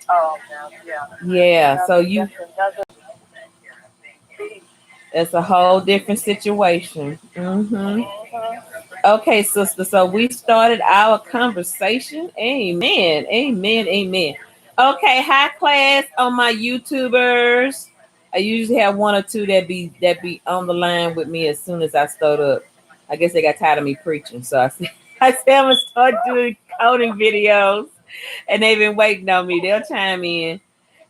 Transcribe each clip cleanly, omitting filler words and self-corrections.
Oh, no, yeah. Yeah, so That's you another. it's a whole different situation. Mm-hmm. Okay, sister. So we started our conversation. Amen. Amen. Amen. Okay, high class on my YouTubers. I usually have one or two that be on the line with me as soon as I start up. I guess they got tired of me preaching, so I said I said I'm gonna start doing coding videos, and they've been waiting on me. They'll chime in.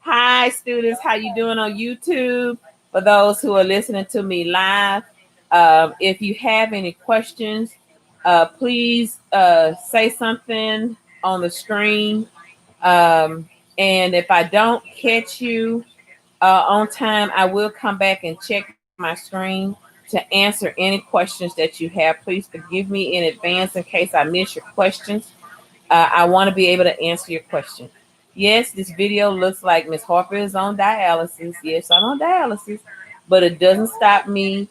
Hi, students. How you doing on YouTube? For those who are listening to me live, if you have any questions, please say something on the screen. And if I don't catch you on time, I will come back and check my screen to answer any questions that you have. Please forgive me in advance in case I miss your questions. I want to be able to answer your question. Yes, this video looks like Miss Harper is on dialysis. Yes, I'm on dialysis, but it doesn't stop me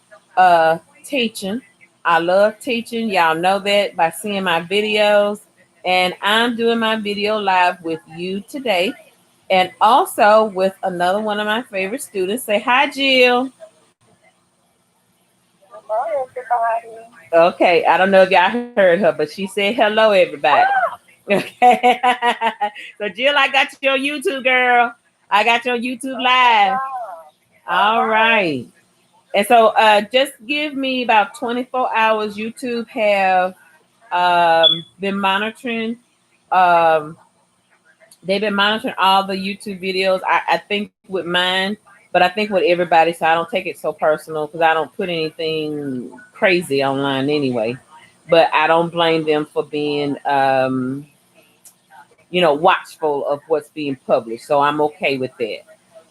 teaching. I love teaching. Y'all know that by seeing my videos. And I'm doing my video live with you today. And also with another one of my favorite students. Say hi, Jill. Hello, everybody. Okay, I don't know if y'all heard her, but she said hello, everybody. Okay. So Jill, I got you on YouTube, girl. I got you on YouTube live. Awesome. All All right. right. And so just give me about 24 hours. YouTube have been monitoring. Um, they've been monitoring all the YouTube videos. I think with mine, but I think with everybody, so I don't take it so personal because I don't put anything crazy online anyway. But I don't blame them for being watchful of what's being published. So I'm okay with that.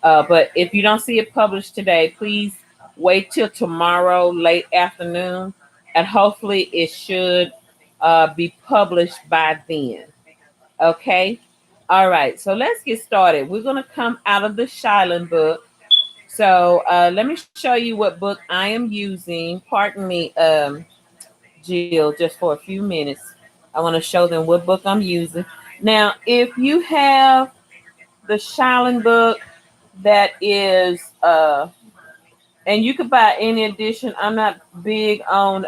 But if you don't see it published today, please wait till tomorrow, late afternoon, and hopefully it should be published by then. Okay? All right, so let's get started. We're going to come out of the Shiland book. So let me show you what book I am using. Pardon me, Jill, just for a few minutes. I want to show them what book I'm using. Now, if you have the Shiland book that is and you could buy any edition. I'm not big on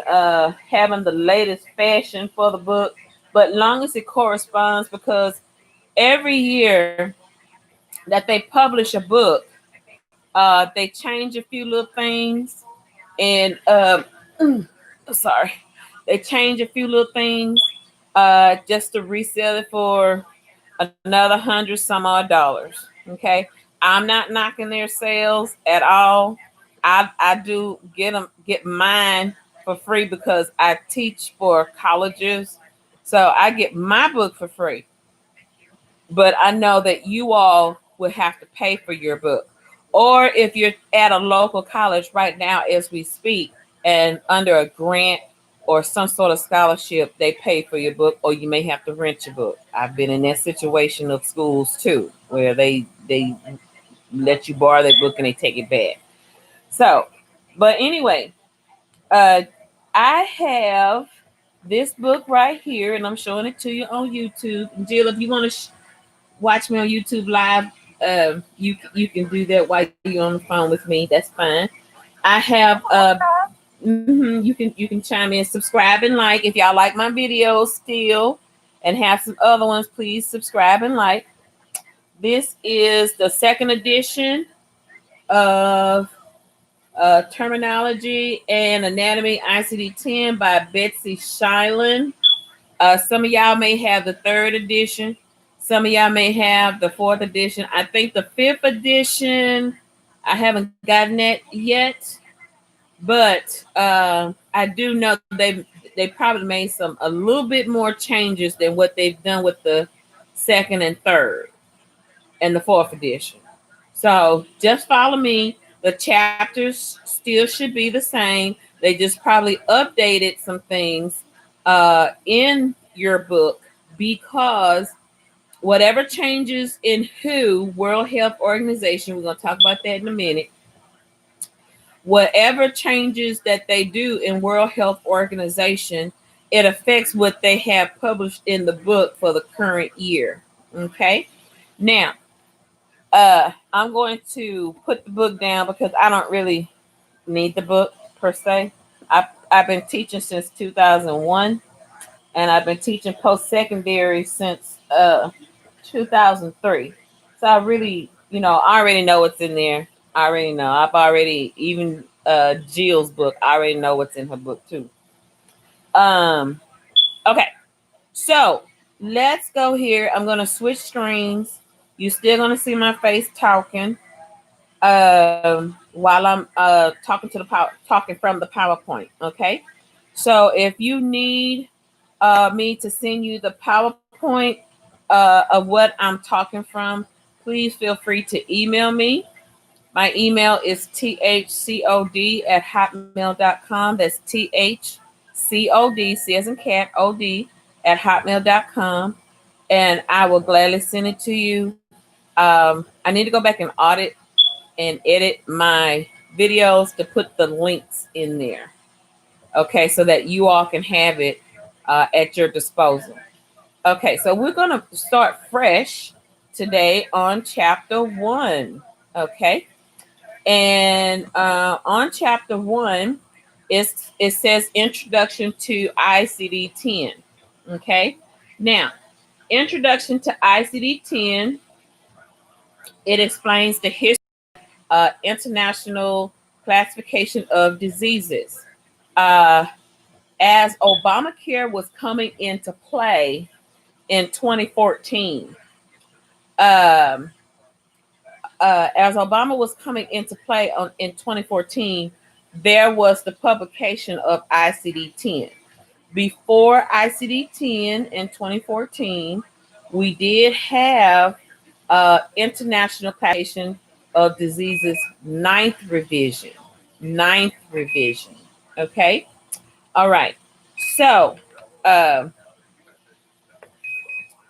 having the latest fashion for the book, but long as it corresponds, because every year that they publish a book, they change a few little things, and sorry, they change a few little things just to resell it for another 100 some odd dollars. Okay, I'm not knocking their sales at all. I do get mine for free because I teach for colleges, so I get my book for free. But I know that you all will have to pay for your book, or if you're at a local college right now as we speak, and under a grant or some sort of scholarship, they pay for your book, or you may have to rent your book. I've been in that situation of schools too, where they let you borrow their book and they take it back. So, but anyway, uh, I have this book right here, and I'm showing it to you on YouTube. Jill, if you want to watch me on YouTube live, you can do that while you're on the phone with me. That's fine. I have Okay. you can chime in, subscribe, and like if y'all like my videos still, and have some other ones. Please subscribe and like. This is the second edition of Terminology and Anatomy ICD-10 by Betsy Shiland. Some of y'all may have the third edition. Some of y'all may have the fourth edition. I think the fifth edition, I haven't gotten that yet, but I do know they probably made some a little bit more changes than what they've done with the second and third and the fourth edition. So just follow me. The chapters still should be the same. They just probably updated some things in your book because whatever changes in WHO, World Health Organization, we're going to talk about that in a minute. Whatever changes that they do in World Health Organization, it affects what they have published in the book for the current year. Okay. Now, I'm going to put the book down because I don't really need the book per se. I've been teaching since 2001, and I've been teaching post secondary since 2003. So I really, I already know what's in there. I already know. I've already even Jill's book. I already know what's in her book too. Um, okay, so let's go here. I'm gonna switch screens. You're still gonna see my face talking while I'm talking from the PowerPoint. Okay, so if you need me to send you the PowerPoint of what I'm talking from, please feel free to email me. My email is thcod@hotmail.com. That's thcod, C as in cat, od at hotmail.com. And I will gladly send it to you. I need to go back and audit and edit my videos to put the links in there. Okay, so that you all can have it at your disposal. Okay, so we're going to start fresh today on chapter 1. Okay, and on chapter 1, it says Introduction to ICD-10. Okay, now, Introduction to ICD-10, it explains the history international classification of diseases. Uh, as Obamacare was coming into play in 2014, um, as Obama was coming into play in 2014, there was the publication of ICD-10. Before ICD-10 in 2014, we did have International Classification of Diseases ninth revision. Ninth revision. Okay. All right. So uh,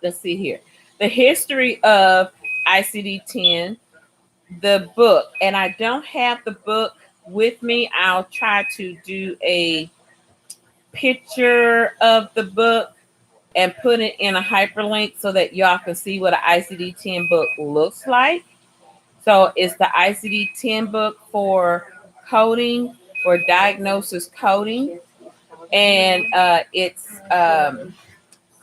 let's see here. The history of ICD-10, the book, and I don't have the book with me. I'll try to do a picture of the book and put it in a hyperlink so that y'all can see what an ICD-10 book looks like. So it's the ICD-10 book for coding, for diagnosis coding, and it's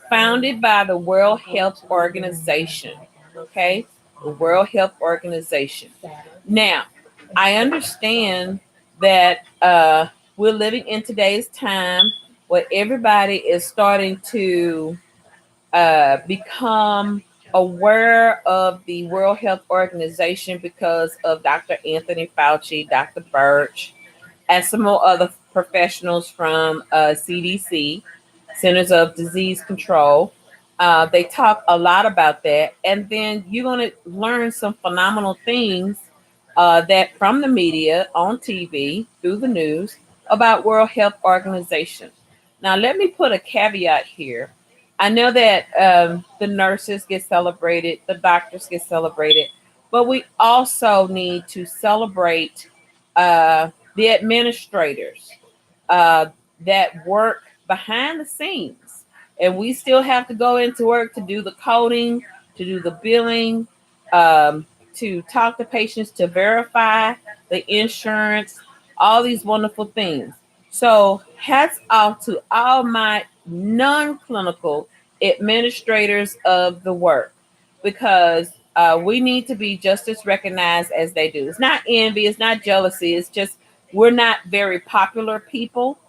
founded by the World Health Organization. Okay, the World Health Organization. Now, I understand that we're living in today's time where everybody is starting to become aware of the World Health Organization because of Dr. Anthony Fauci, Dr. Birch, and some more other professionals from CDC, Centers of Disease Control. They talk a lot about that. And then you're going to learn some phenomenal things that from the media, on TV, through the news, about World Health Organization. Now, let me put a caveat here. I know that the nurses get celebrated, the doctors get celebrated, but we also need to celebrate the administrators uh, that work behind the scenes. And we still have to go into work to do the coding, to do the billing, to talk to patients, to verify the insurance, all these wonderful things. So, hats off to all my non clinical administrators of the work because we need to be just as recognized as they do. It's not envy, it's not jealousy, it's just we're not very popular people,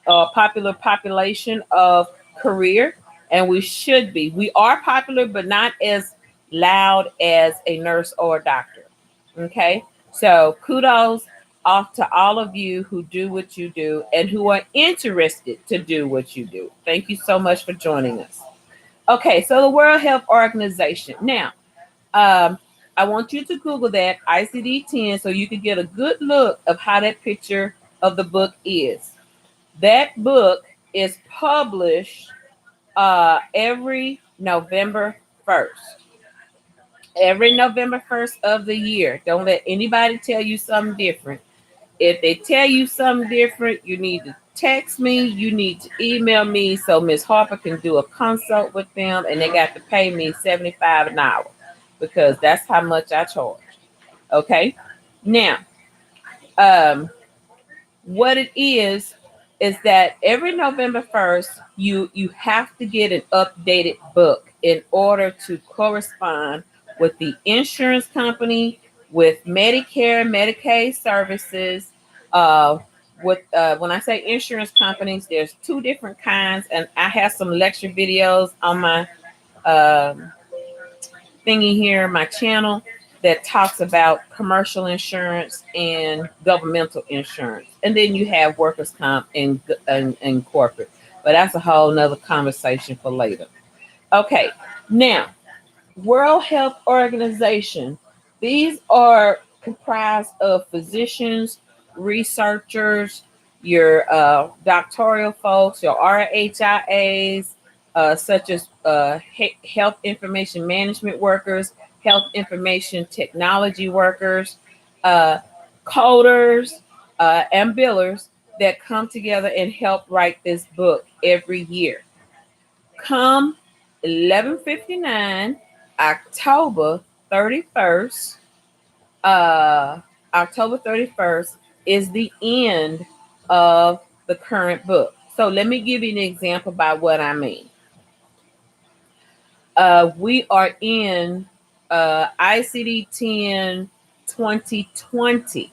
popular population of career, and we should be. We are popular, but not as loud as a nurse or a doctor. Okay, so kudos off to all of you who do what you do and who are interested to do what you do. Thank you so much for joining us. Okay, so the World Health Organization. Now, I want you to Google that ICD-10 so you can get a good look of how that picture of the book is. That book is published every November 1st. Every November 1st of the year. Don't let anybody tell you something different. If they tell you something different, you need to text me. You need to email me so Miss Harper can do a consult with them, and they got to pay me $75 an hour. because that's how much I charge. Okay. Now, um, what it is that every November 1st, you have to get an updated book in order to correspond with the insurance company, with Medicare, Medicaid services. Uh, when I say insurance companies, there's two different kinds, and I have some lecture videos on my um, thingy here, my channel, that talks about commercial insurance and governmental insurance. And then you have workers' comp and corporate. But that's a whole nother conversation for later. Okay, now, World Health Organization. These are comprised of physicians, researchers, your doctoral folks, your RHIAs, such as health information management workers, health information technology workers, uh, coders, and billers that come together and help write this book every year. Come 11:59, October 31st, uh, October 31st is the end of the current book. So let me give you an example by what I mean. We are in ICD 10 2020.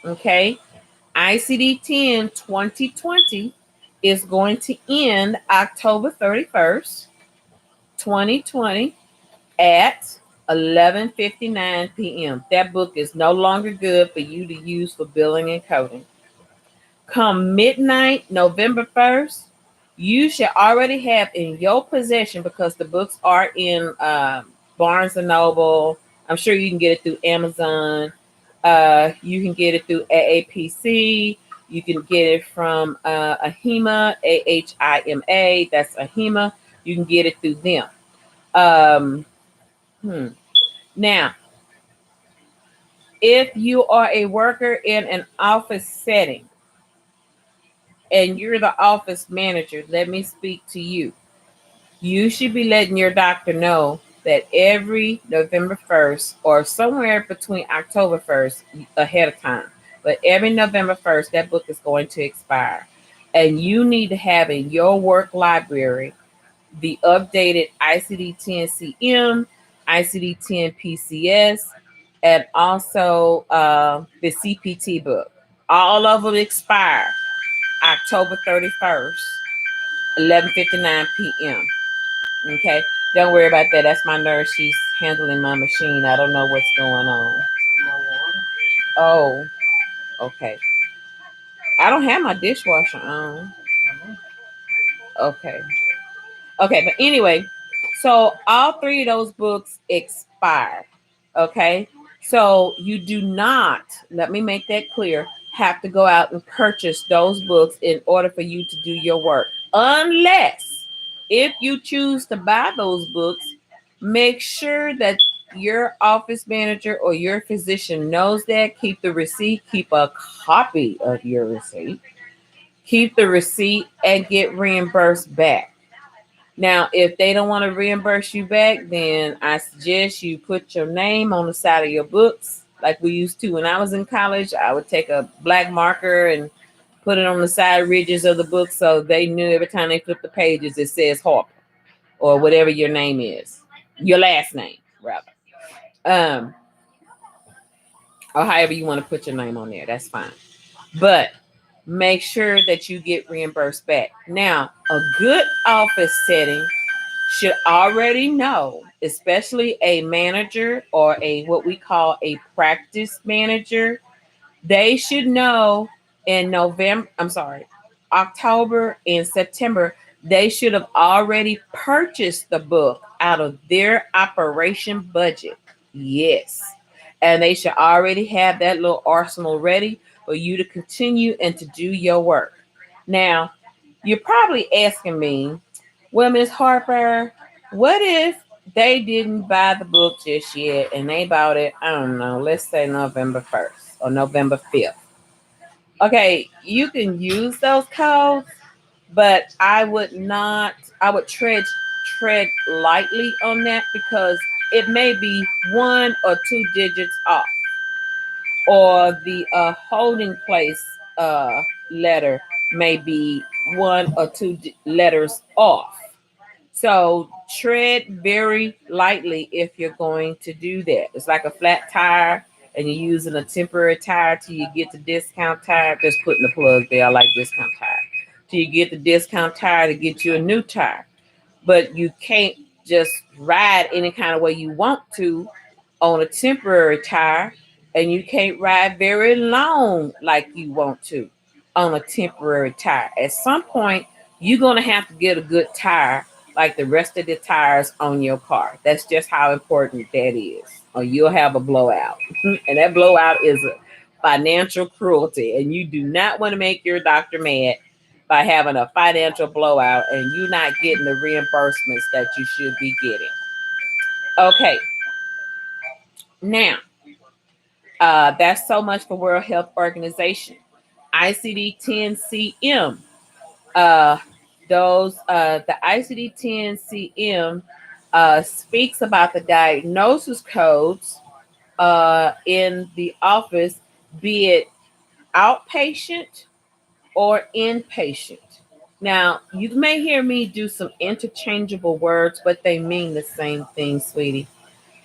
Okay. ICD 10 2020 is going to end October 31st, 2020 at 11:59 p.m. That book is no longer good for you to use for billing and coding. Come midnight, November 1st, you should already have in your possession, because the books are in Barnes and Noble. I'm sure you can get it through Amazon. You can get it through AAPC. You can get it from AHIMA, AHIMA. That's AHIMA. You can get it through them. Um, Now, if you are a worker in an office setting and you're the office manager, let me speak to you. You should be letting your doctor know that every November 1st or somewhere between October 1st ahead of time, but every November 1st, that book is going to expire. And you need to have in your work library the updated ICD-10-CM, ICD-10-PCS, and also the CPT book. All of them expire October 31st, 11:59 p.m. Okay, don't worry about that. That's my nurse. She's handling my machine. I don't know what's going on. Oh, okay. I don't have my dishwasher on. Okay. Okay, but anyway, so all three of those books expire. Okay, so you do not, let me make that clear, have to go out and purchase those books in order for you to do your work. Unless, if you choose to buy those books, make sure that your office manager or your physician knows that. Keep the receipt, keep a copy of your receipt, keep the receipt, and get reimbursed back. Now, if they don't want to reimburse you back, then I suggest you put your name on the side of your books, like we used to when I was in college. I would take a black marker and put it on the side ridges of the book so they knew every time they flip the pages it says Harper or whatever your name is, your last name rather, um, or however you want to put your name on there. That's fine, but make sure that you get reimbursed back. Now, a good office setting should already know, especially a manager or a what we call a practice manager, they should know in November, I'm sorry, October and September, they should have already purchased the book out of their operation budget. Yes. And they should already have that little arsenal ready for you to continue and to do your work. Now, you're probably asking me, well, Miss Harper, what if they didn't buy the book just yet and they bought it, I don't know, let's say November 1st or November 5th? Okay, you can use those codes, but I would not, I would tread lightly on that, because it may be 1 or 2 digits off, or the holding place letter may be 1 or 2 letters off. So tread very lightly if you're going to do that. It's like a flat tire and you're using a temporary tire till you get the discount tire. Just putting the plug there, I like discount tire. Till you get the discount tire to get you a new tire. But you can't just ride any kind of way you want to on a temporary tire, and you can't ride very long like you want to on a temporary tire. At some point, you're going to have to get a good tire like the rest of the tires on your car. That's just how important that is, or you'll have a blowout. And that blowout is a financial cruelty, and you do not want to make your doctor mad by having a financial blowout and you not getting the reimbursements that you should be getting. Okay, now that's so much for World Health Organization. ICD-10-CM. Uh, the ICD-10-CM speaks about the diagnosis codes in the office, be it outpatient or inpatient. Now, you may hear me do some interchangeable words, but they mean the same thing, sweetie.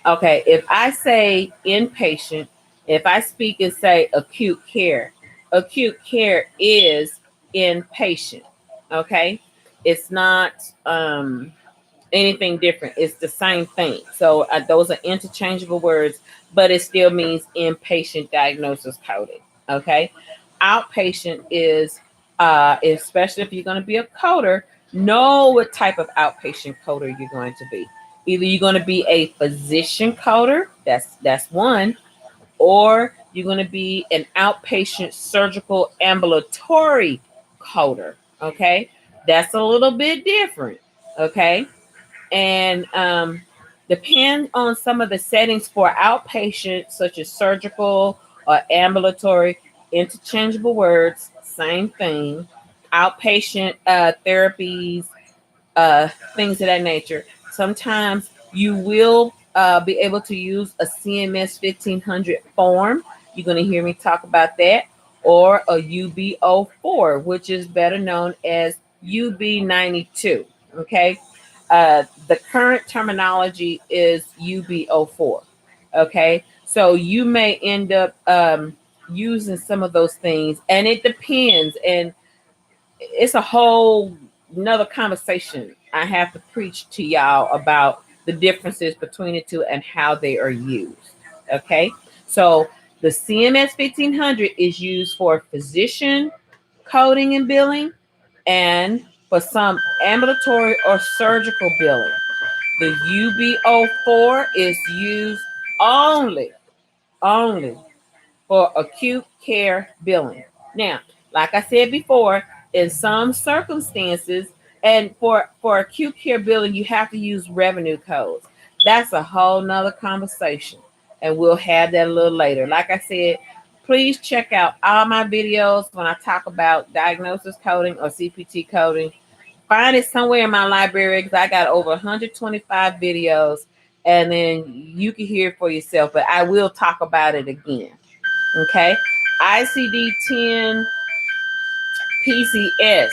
Okay, if I say inpatient, if I speak and say acute care is inpatient. Okay, it's not anything different. It's the same thing. So those are interchangeable words, but it still means inpatient diagnosis coding. Okay, outpatient is, especially if you're going to be a coder, know what type of outpatient coder you're going to be. Either you're going to be a physician coder, that's one, or you're going to be an outpatient surgical ambulatory coder. Okay, that's a little bit different. Okay, and depend on some of the settings for outpatient, such as surgical or ambulatory, interchangeable words, same thing. Outpatient therapies, things of that nature. Sometimes you will be able to use a CMS 1500 form. You're going to hear me talk about that, or a UB04, which is better known as UB92. Okay. The current terminology is UB04. Okay. So you may end up using some of those things, and it depends. And it's a whole another conversation I have to preach to y'all about the differences between the two and how they are used. Okay, so the CMS 1500 is used for physician coding and billing, and for some ambulatory or surgical billing. The UB04 is used only for acute care billing. Now, like I said before, in some circumstances, and for acute care billing, you have to use revenue codes. That's a whole nother conversation, and we'll have that a little later. Like I said, please check out all my videos when I talk about diagnosis coding or CPT coding. Find it somewhere in my library because I got over 125 videos, and then you can hear it for yourself. But I will talk about it again. Okay, ICD 10 PCS,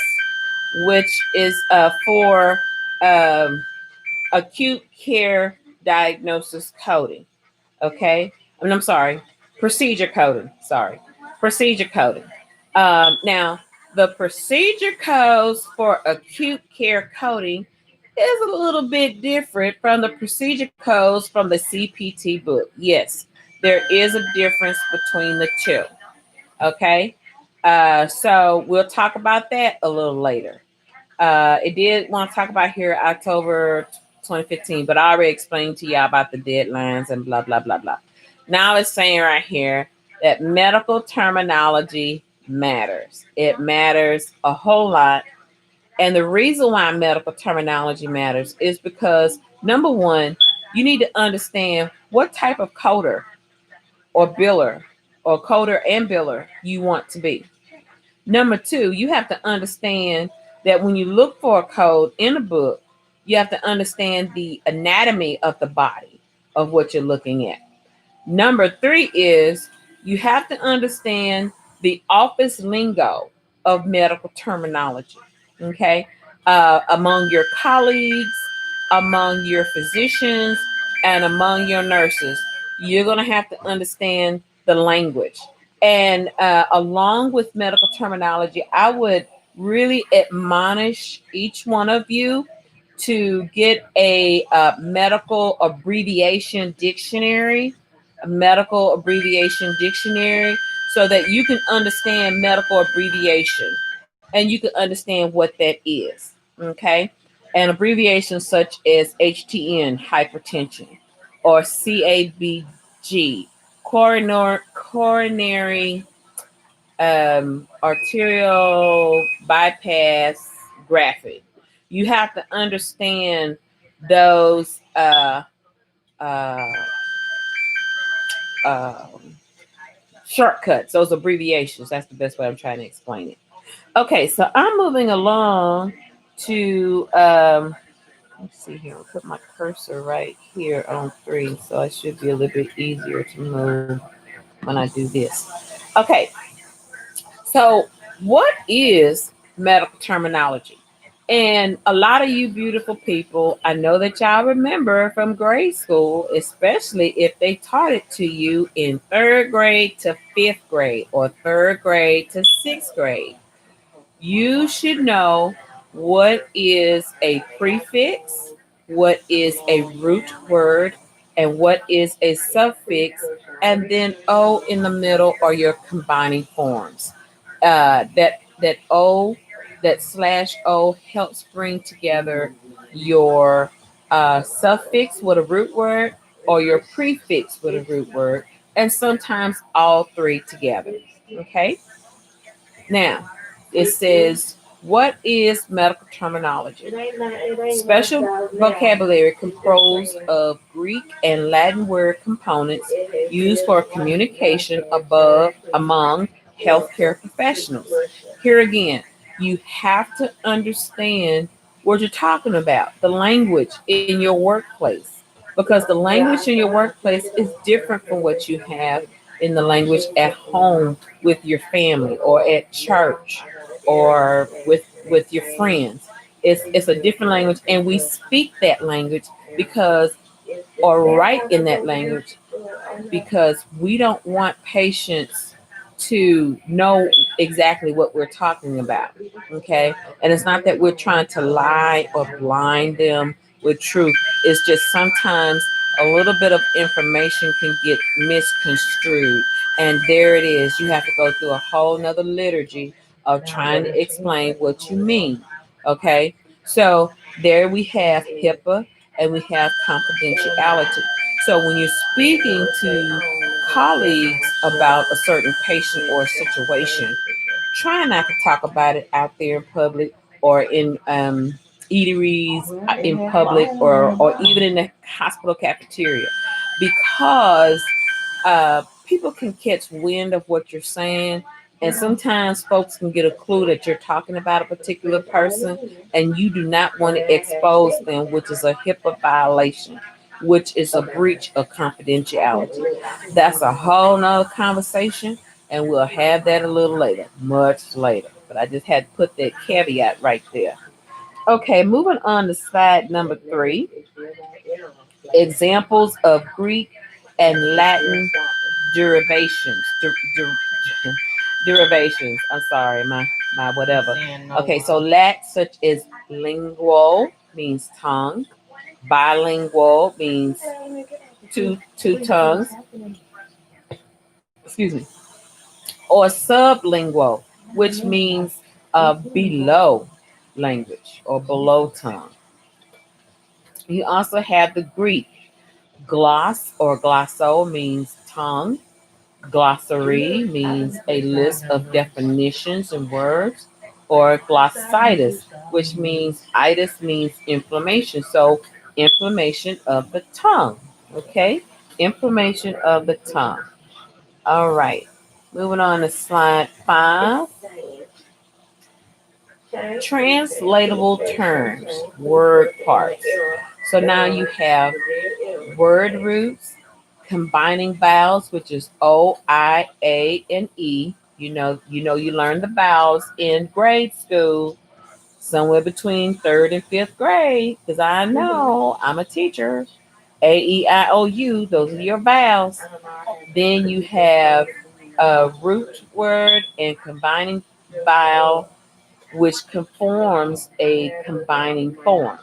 which is for um, acute care diagnosis coding. Okay, I'm sorry, procedure coding. Sorry, procedure coding. Now, the procedure codes for acute care coding is a little bit different from the procedure codes from the CPT book. Yes, there is a difference between the two. Okay. So we'll talk about that a little later. It did want to talk about here October 2015, but I already explained to y'all about the deadlines and blah, blah, blah, blah. Now it's saying right here that medical terminology matters. It matters a whole lot. And the reason why medical terminology matters is because, number one, you need to understand what type of coder or biller or coder and biller you want to be. Number two, you have to understand that when you look for a code in a book, you have to understand the anatomy of the body. of what you're looking at. Number three is you have to understand the office lingo of medical terminology, okay? Among your colleagues, among your physicians, and among your nurses, you're going to have to understand the language. And along with medical terminology, I would really admonish each one of you to get a medical abbreviation dictionary, a medical abbreviation dictionary, so that you can understand medical abbreviation and you can understand what that is. Okay. And abbreviations such as HTN, hypertension, or CABG, coronary arterial bypass graphic. You have to understand those uh, um, shortcuts, those abbreviations. That's the best way I'm trying to explain it. Okay, so I'm moving along to, let's see here. I'll put my cursor right here on three, so it should be a little bit easier to move when I do this. Okay, so what is medical terminology? And a lot of you beautiful people, I know that y'all remember from grade school, especially if they taught it to you in third grade to fifth grade or third grade to sixth grade. You should know what is a prefix, what is a root word, and what is a suffix, and then O in the middle are your combining forms. That O, that slash O helps bring together your suffix with a root word or your prefix with a root word, and sometimes all three together. Okay. Now, it says, what is medical terminology? Special vocabulary composed of Greek and Latin word components used for communication above among healthcare professionals. Here again, you have to understand what you're talking about, the language in your workplace, because the language in your workplace is different from what you have in the language at home with your family or at church or with your friends. It's a different language, and we speak that language because or write in that language because we don't want patients to know exactly what we're talking about. Okay. And it's not that we're trying to lie or blind them with truth. It's just sometimes a little bit of information can get misconstrued. And there it is. You have to go through a whole nother liturgy of trying to explain what you mean. Okay. So there we have HIPAA and we have confidentiality. So when you're speaking to colleagues about a certain patient or situation, try not to talk about it out there in public or in eateries in public or even in the hospital cafeteria because people can catch wind of what you're saying. And sometimes folks can get a clue that you're talking about a particular person and you do not want to expose them, which is a HIPAA violation, which is a breach of confidentiality. That's a whole nother conversation, and we'll have that a little later, much later. But I just had to put that caveat right there. Okay, moving on to slide number three, examples of Greek and Latin derivations. Derivations. I'm sorry, my whatever. Okay, so Lat such as lingual means tongue, bilingual means two tongues. Excuse me. Or sublingual, which means below language or below tongue. You also have the Greek. Gloss or glosso means tongue. Glossary means a list of definitions and words. Or glossitis, which means itis means inflammation. So inflammation of the tongue. Okay? Inflammation of the tongue. All right. Moving on to slide five. Translatable terms, word parts. So now you have word roots, combining vowels, which is O, I, A, and E. You learn the vowels in grade school, somewhere between third and fifth grade, because I know I'm a teacher. A, E, I, O, U, those are your vowels. Then you have a root word and combining vowel, which conforms a combining form.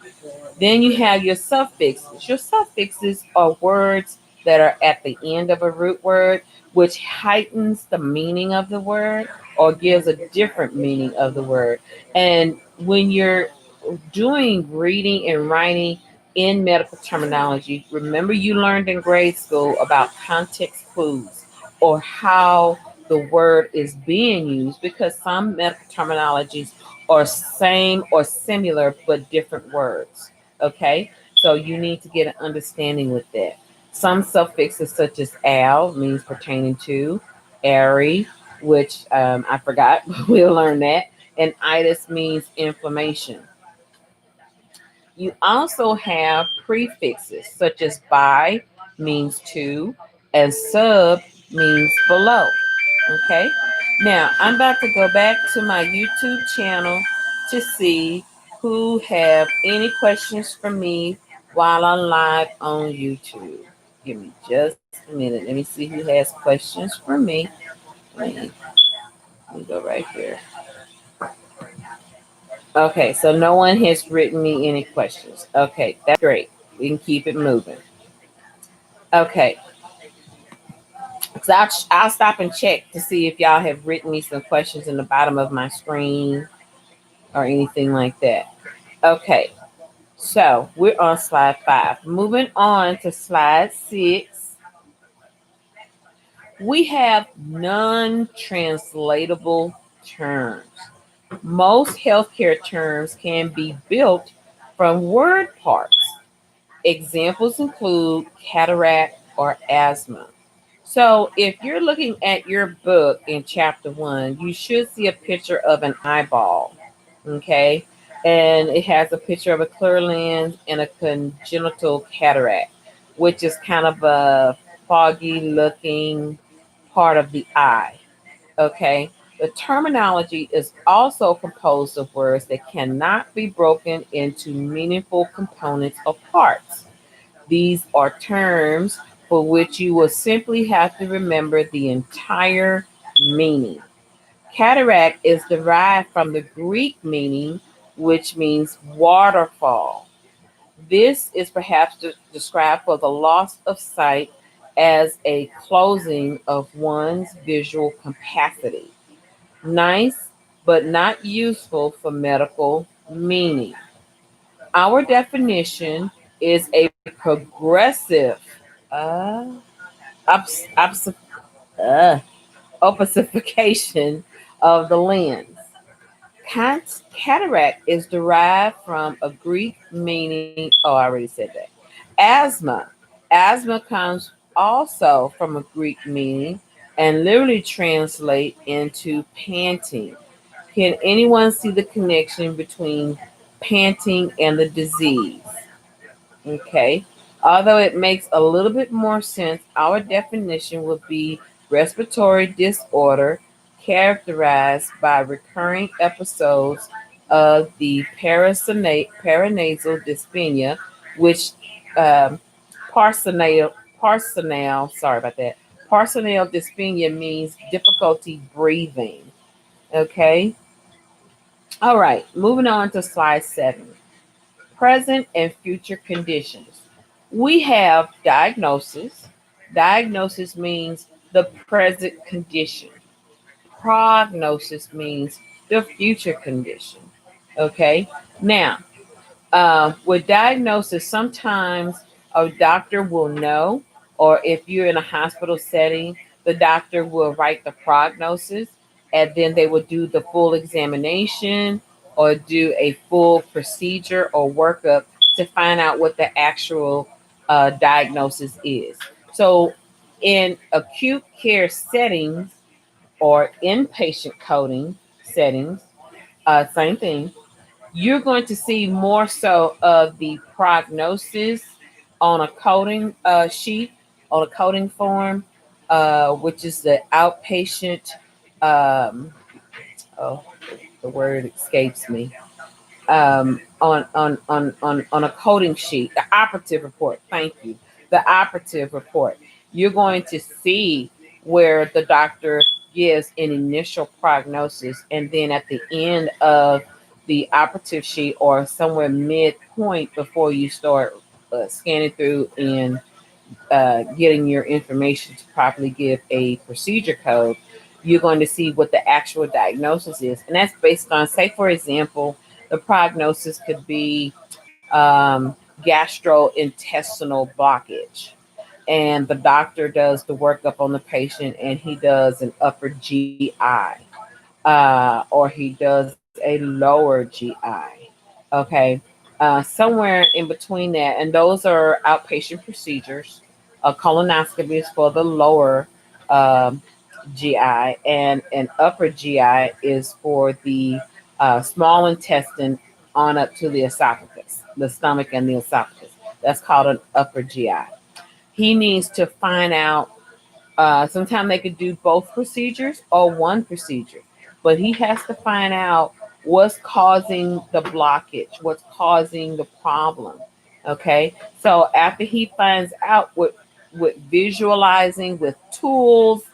Then you have your suffixes. Your suffixes are words that are at the end of a root word, which heightens the meaning of the word or gives a different meaning of the word. And when you're doing reading and writing in medical terminology, remember you learned in grade school about context clues or how the word is being used, because some medical terminologies are same or similar but different words. Okay, so you need to get an understanding with that. Some suffixes such as al means pertaining to, airy, which I forgot, but we'll learn that, and itis means inflammation. You also have prefixes such as by means to and sub means below. Okay. Now I'm about to go back to my YouTube channel to see who have any questions for me while I'm live on YouTube. Give me just a minute. Let me see who has questions for me. Let me, let me go right here. Okay, so no one has written me any questions. Okay, that's great. We can keep it moving. Okay, so I'll stop and check to see if y'all have written me some questions in the bottom of my screen or anything like that. Okay, so we're on slide 5. Moving on to slide 6, we have non translatable terms. Most healthcare terms can be built from word parts. Examples include cataract or asthma. So, if you're looking at your book in chapter 1, you should see a picture of an eyeball. Okay. And it has a picture of a clear lens and a congenital cataract, which is kind of a foggy looking part of the eye. Okay. The terminology is also composed of words that cannot be broken into meaningful components or parts. These are terms for which you will simply have to remember the entire meaning. Cataract is derived from the Greek meaning, which means waterfall. This is perhaps described for the loss of sight as a closing of one's visual capacity. Nice, but not useful for medical meaning. Our definition is a progressive uh, obs- obs- uh, opacification of the lens. Cataract is derived from a Greek meaning, oh, I already said that. Asthma. Asthma comes also from a Greek meaning and literally translate into panting. Can anyone see the connection between panting and the disease? Okay. Although it makes a little bit more sense, our definition would be respiratory disorder characterized by recurring episodes of the paranasal dyspnea, which um, sorry about that. Parsonal dyspnea means difficulty breathing. Okay. All right. Moving on to slide 7, present and future conditions. We have diagnosis. Diagnosis means the present condition. Prognosis means the future condition. Okay. Now, with diagnosis, sometimes a doctor will know, or if you're in a hospital setting, the doctor will write the prognosis and then they will do the full examination or do a full procedure or workup to find out what the actual diagnosis is. So, in acute care settings or inpatient coding settings, Same thing. You're going to see more so of the prognosis on a coding sheet, on a coding form, which is the outpatient. Um, oh, the word escapes me. On a coding sheet, the operative report. Thank you. The operative report. You're going to see where the doctor gives an initial prognosis, and then at the end of the operative sheet, or somewhere midpoint before you start scanning through and getting your information to properly give a procedure code, you're going to see what the actual diagnosis is. And that's based on, say, for example, the prognosis could be gastrointestinal blockage. And the doctor does the workup on the patient and he does an upper GI, or he does a lower GI. Okay. Somewhere in between that, and those are outpatient procedures. A colonoscopy is for the lower um, GI, and an upper GI is for the small intestine on up to the esophagus, the stomach and the esophagus. That's called an upper GI. He needs to find out. Sometimes they could do both procedures or one procedure, but he has to find out what's causing the blockage, what's causing the problem. Okay, so after he finds out with visualizing with tools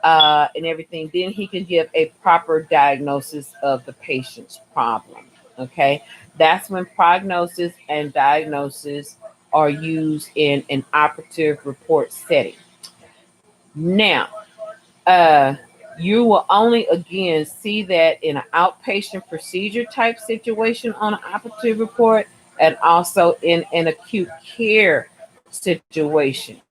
and everything, then he can give a proper diagnosis of the patient's problem. Okay, that's when prognosis and diagnosis are used in an operative report setting. Now, uh, you will only again see that in an outpatient procedure type situation on an operative report, and also in an acute care situation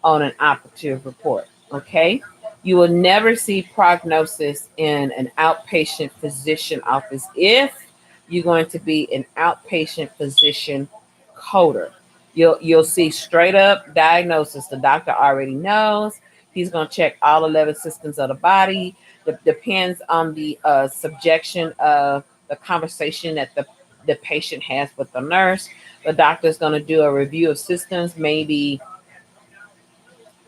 on an operative report. Okay. You will never see prognosis in an outpatient physician office if you're going to be an outpatient physician coder. You'll see straight up diagnosis. The doctor already knows. He's going to check all 11 systems of the body. Depends on the subjection of the conversation that the patient has with the nurse. The doctor is going to do a review of systems, maybe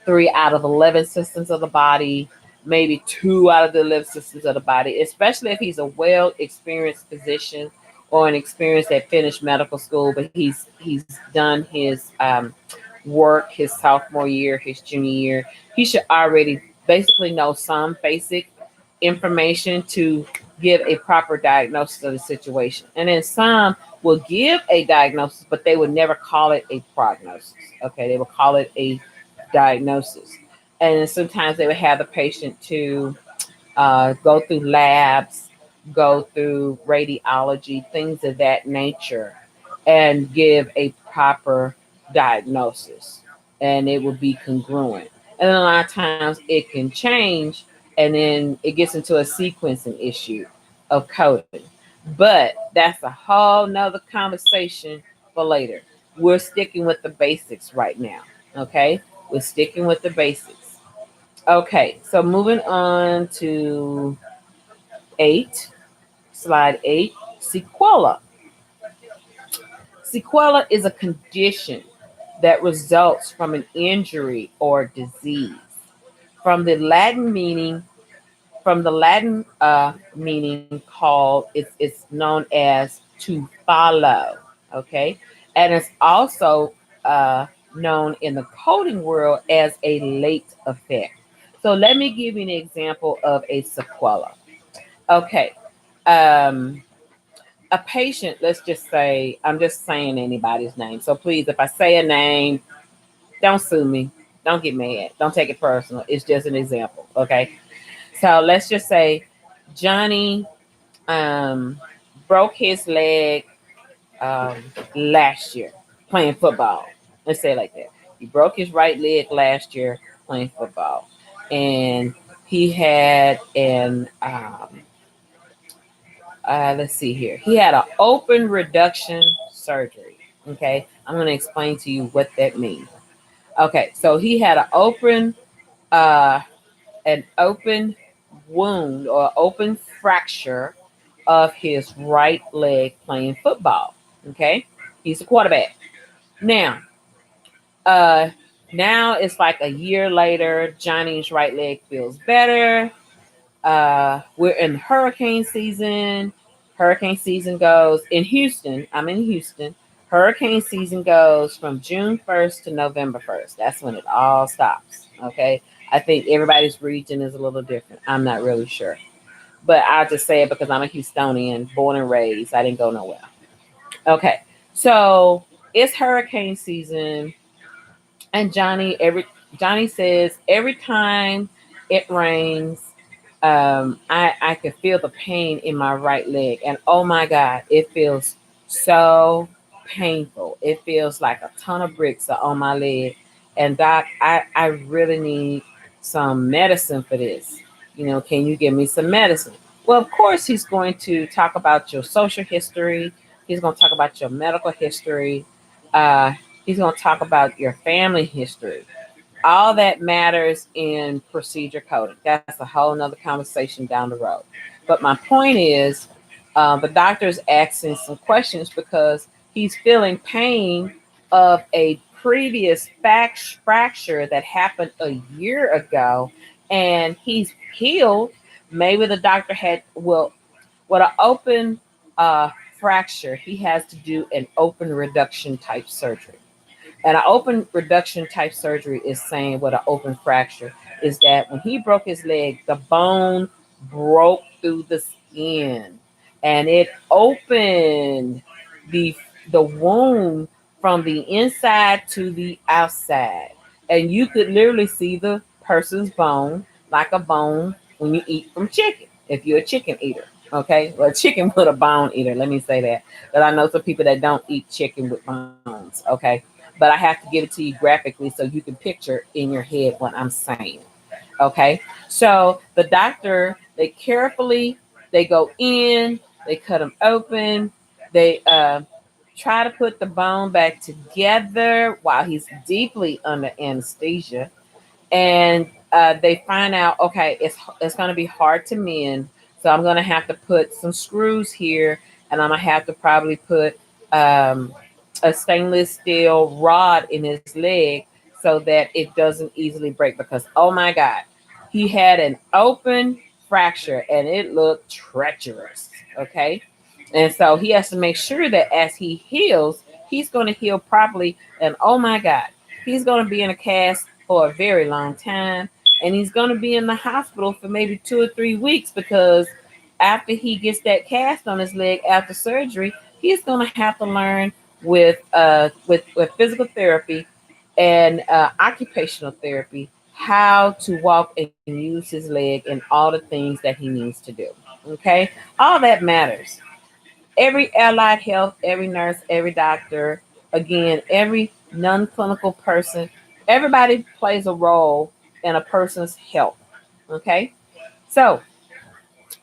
3 out of 11 systems of the body, maybe 2 out of the 11 systems of the body, especially if he's a well experienced physician or an experienced that finished medical school, but he's done his work his sophomore year, his junior year. He should already basically know some basic information to give a proper diagnosis of the situation. And then some will give a diagnosis, but they would never call it a prognosis. Okay, they will call it a diagnosis. And then sometimes they would have the patient to go through labs, go through radiology, things of that nature, and give a proper diagnosis. And it will be congruent. And then a lot of times it can change, and then it gets into a sequencing issue of coding. But that's a whole nother conversation for later. We're sticking with the basics right now. Okay? We're sticking with the basics. Okay, so moving on to 8, slide 8, sequela. Sequela is a condition that results from an injury or disease. From the Latin meaning, from the Latin meaning called, it's known as to follow. Okay, and it's also known in the coding world as a late effect. So let me give you an example of a sequela. Okay. Um, a patient, let's just say, I'm just saying anybody's name. So please, if I say a name, don't sue me. Don't get mad. Don't take it personal. It's just an example. Okay. So let's just say Johnny um, broke his leg last year playing football. Let's say it like that. He broke his right leg last year playing football. And he had an let's see here. He had an open reduction surgery. Okay, I'm going to explain to you what that means. Okay, so he had uh, an open wound or open fracture of his right leg playing football. Okay, he's a quarterback. Now, uh, now it's like a year later. Johnny's right leg feels better. We're in hurricane season. Hurricane season goes in Houston. I'm in Houston. Hurricane season goes from June 1st to November 1st. That's when it all stops. Okay. I think everybody's region is a little different. I'm not really sure. But I'll just say it because I'm a Houstonian, born and raised. I didn't go nowhere. Okay. So it's hurricane season. And Johnny says every time it rains, I can feel the pain in my right leg, and oh my God, it feels so painful. It feels like a ton of bricks are on my leg, and Doc, I really need some medicine for this. Can you give me some medicine? Well, of course, he's going to talk about your social history. He's going to talk about your medical history. Uh, he's going to talk about your family history. All that matters in procedure coding. That's a whole nother conversation down the road. But my point is, the doctor's asking some questions because he's feeling pain of a previous fracture that happened a year ago, and he's healed. Maybe the doctor had, well, with an open fracture, he has to do an open reduction type surgery. And an open reduction type surgery is saying what an open fracture is, that when he broke his leg, the bone broke through the skin and it opened the the wound from the inside to the outside. And you could literally see the person's bone like a bone when you eat from chicken, if you're a chicken eater. Okay, well, chicken with a bone eater. Let me say that. But I know some people that don't eat chicken with bones. Okay, but I have to give it to you graphically so you can picture in your head what I'm saying. Okay, so the doctor, they go in, they cut him open, they try to put the bone back together while he's deeply under anesthesia, and they find out, okay, it's going to be hard to mend, so I'm going to have to put some screws here, and I'm going to have to probably put um, a stainless steel rod in his leg so that it doesn't easily break, because oh my God, he had an open fracture and it looked treacherous. Okay, and so he has to make sure that as he heals, he's going to heal properly, and oh my God, he's going to be in a cast for a very long time, and he's going to be in the hospital for maybe 2 or 3 weeks, because after he gets that cast on his leg after surgery, he's going to have to learn with physical therapy and occupational therapy how to walk and use his leg and all the things that he needs to do. Okay, all that matters. Every allied health, every nurse, every doctor, again, every non-clinical person, everybody plays a role in a person's health. Okay, so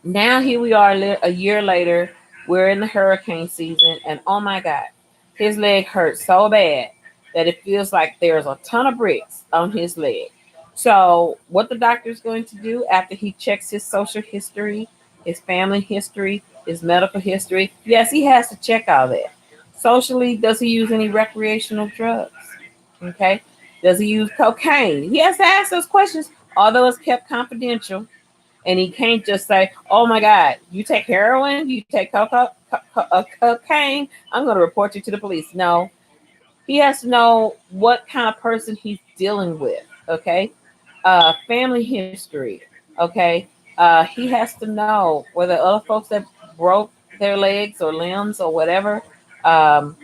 now here we are a year later. We're in the hurricane season, and oh my God, his leg hurts so bad that it feels like there's a ton of bricks on his leg. So, what the doctor is going to do after he checks his social history, his family history, his medical history, yes, he has to check all that. Socially, does he use any recreational drugs? Okay. Does he use cocaine? He has to ask those questions, although it's kept confidential. And he can't just say, "Oh my God, you take heroin, you take cocaine. I'm going to report you to the police." No, he has to know what kind of person he's dealing with. Okay, family history. Okay, he has to know whether other folks that broke their legs or limbs or whatever. Um,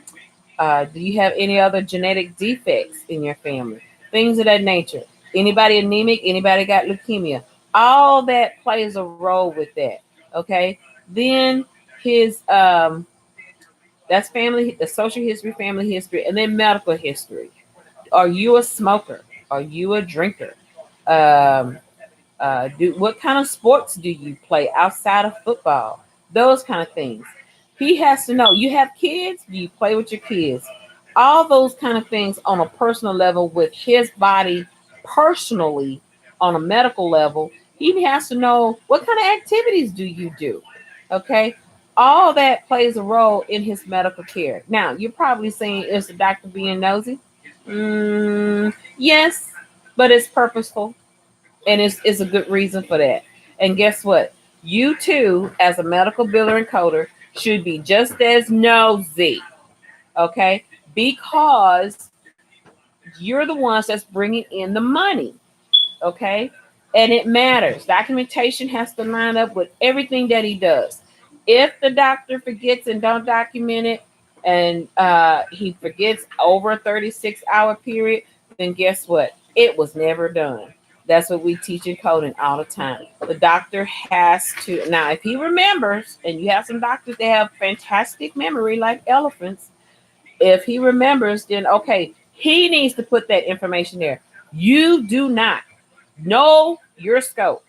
do you have any other genetic defects in your family? Things of that nature. Anybody anemic? Anybody got leukemia? All that plays a role with that. Okay. Then his that's family, the social history, family history, and then medical history. Are you a smoker? Are you a drinker? Um, do what kind of sports do you play outside of football? Those kind of things. He has to know. You have kids. Do you play with your kids? All those kind of things on a personal level with his body, personally on a medical level. He has to know what kind of activities do you do. Okay. All that plays a role in his medical care. Now, you're probably saying, is the doctor being nosy? Yes, but it's purposeful, and it's a good reason for that. And guess what? You too, as a medical biller and coder, should be just as nosy, okay? Because you're the ones that's bringing in the money, okay? And it matters. Documentation has to line up with everything that he does. If the doctor forgets and don't document it, and he forgets over a 36-hour period, then guess what? It was never done. That's what we teach in coding all the time. The doctor has to, now if he remembers, and you have some doctors that have fantastic memory like elephants, if he remembers, then okay, he needs to put that information there. You do not know your scope.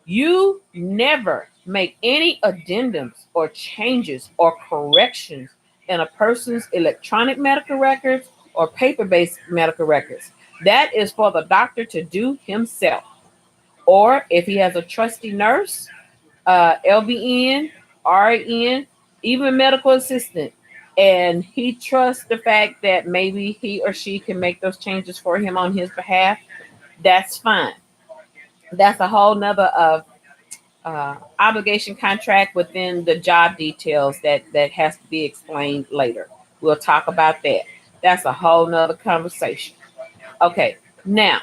You never make any addendums or changes or corrections in a person's electronic medical records or paper-based medical records. That is for the doctor to do himself. Or if he has a trusty nurse, LVN, RN, even medical assistant, and he trusts the fact that maybe he or she can make those changes for him on his behalf, that's fine. That's a whole nother obligation contract within the job details that has to be explained later. We'll talk about that. That's a whole nother conversation. Okay, now,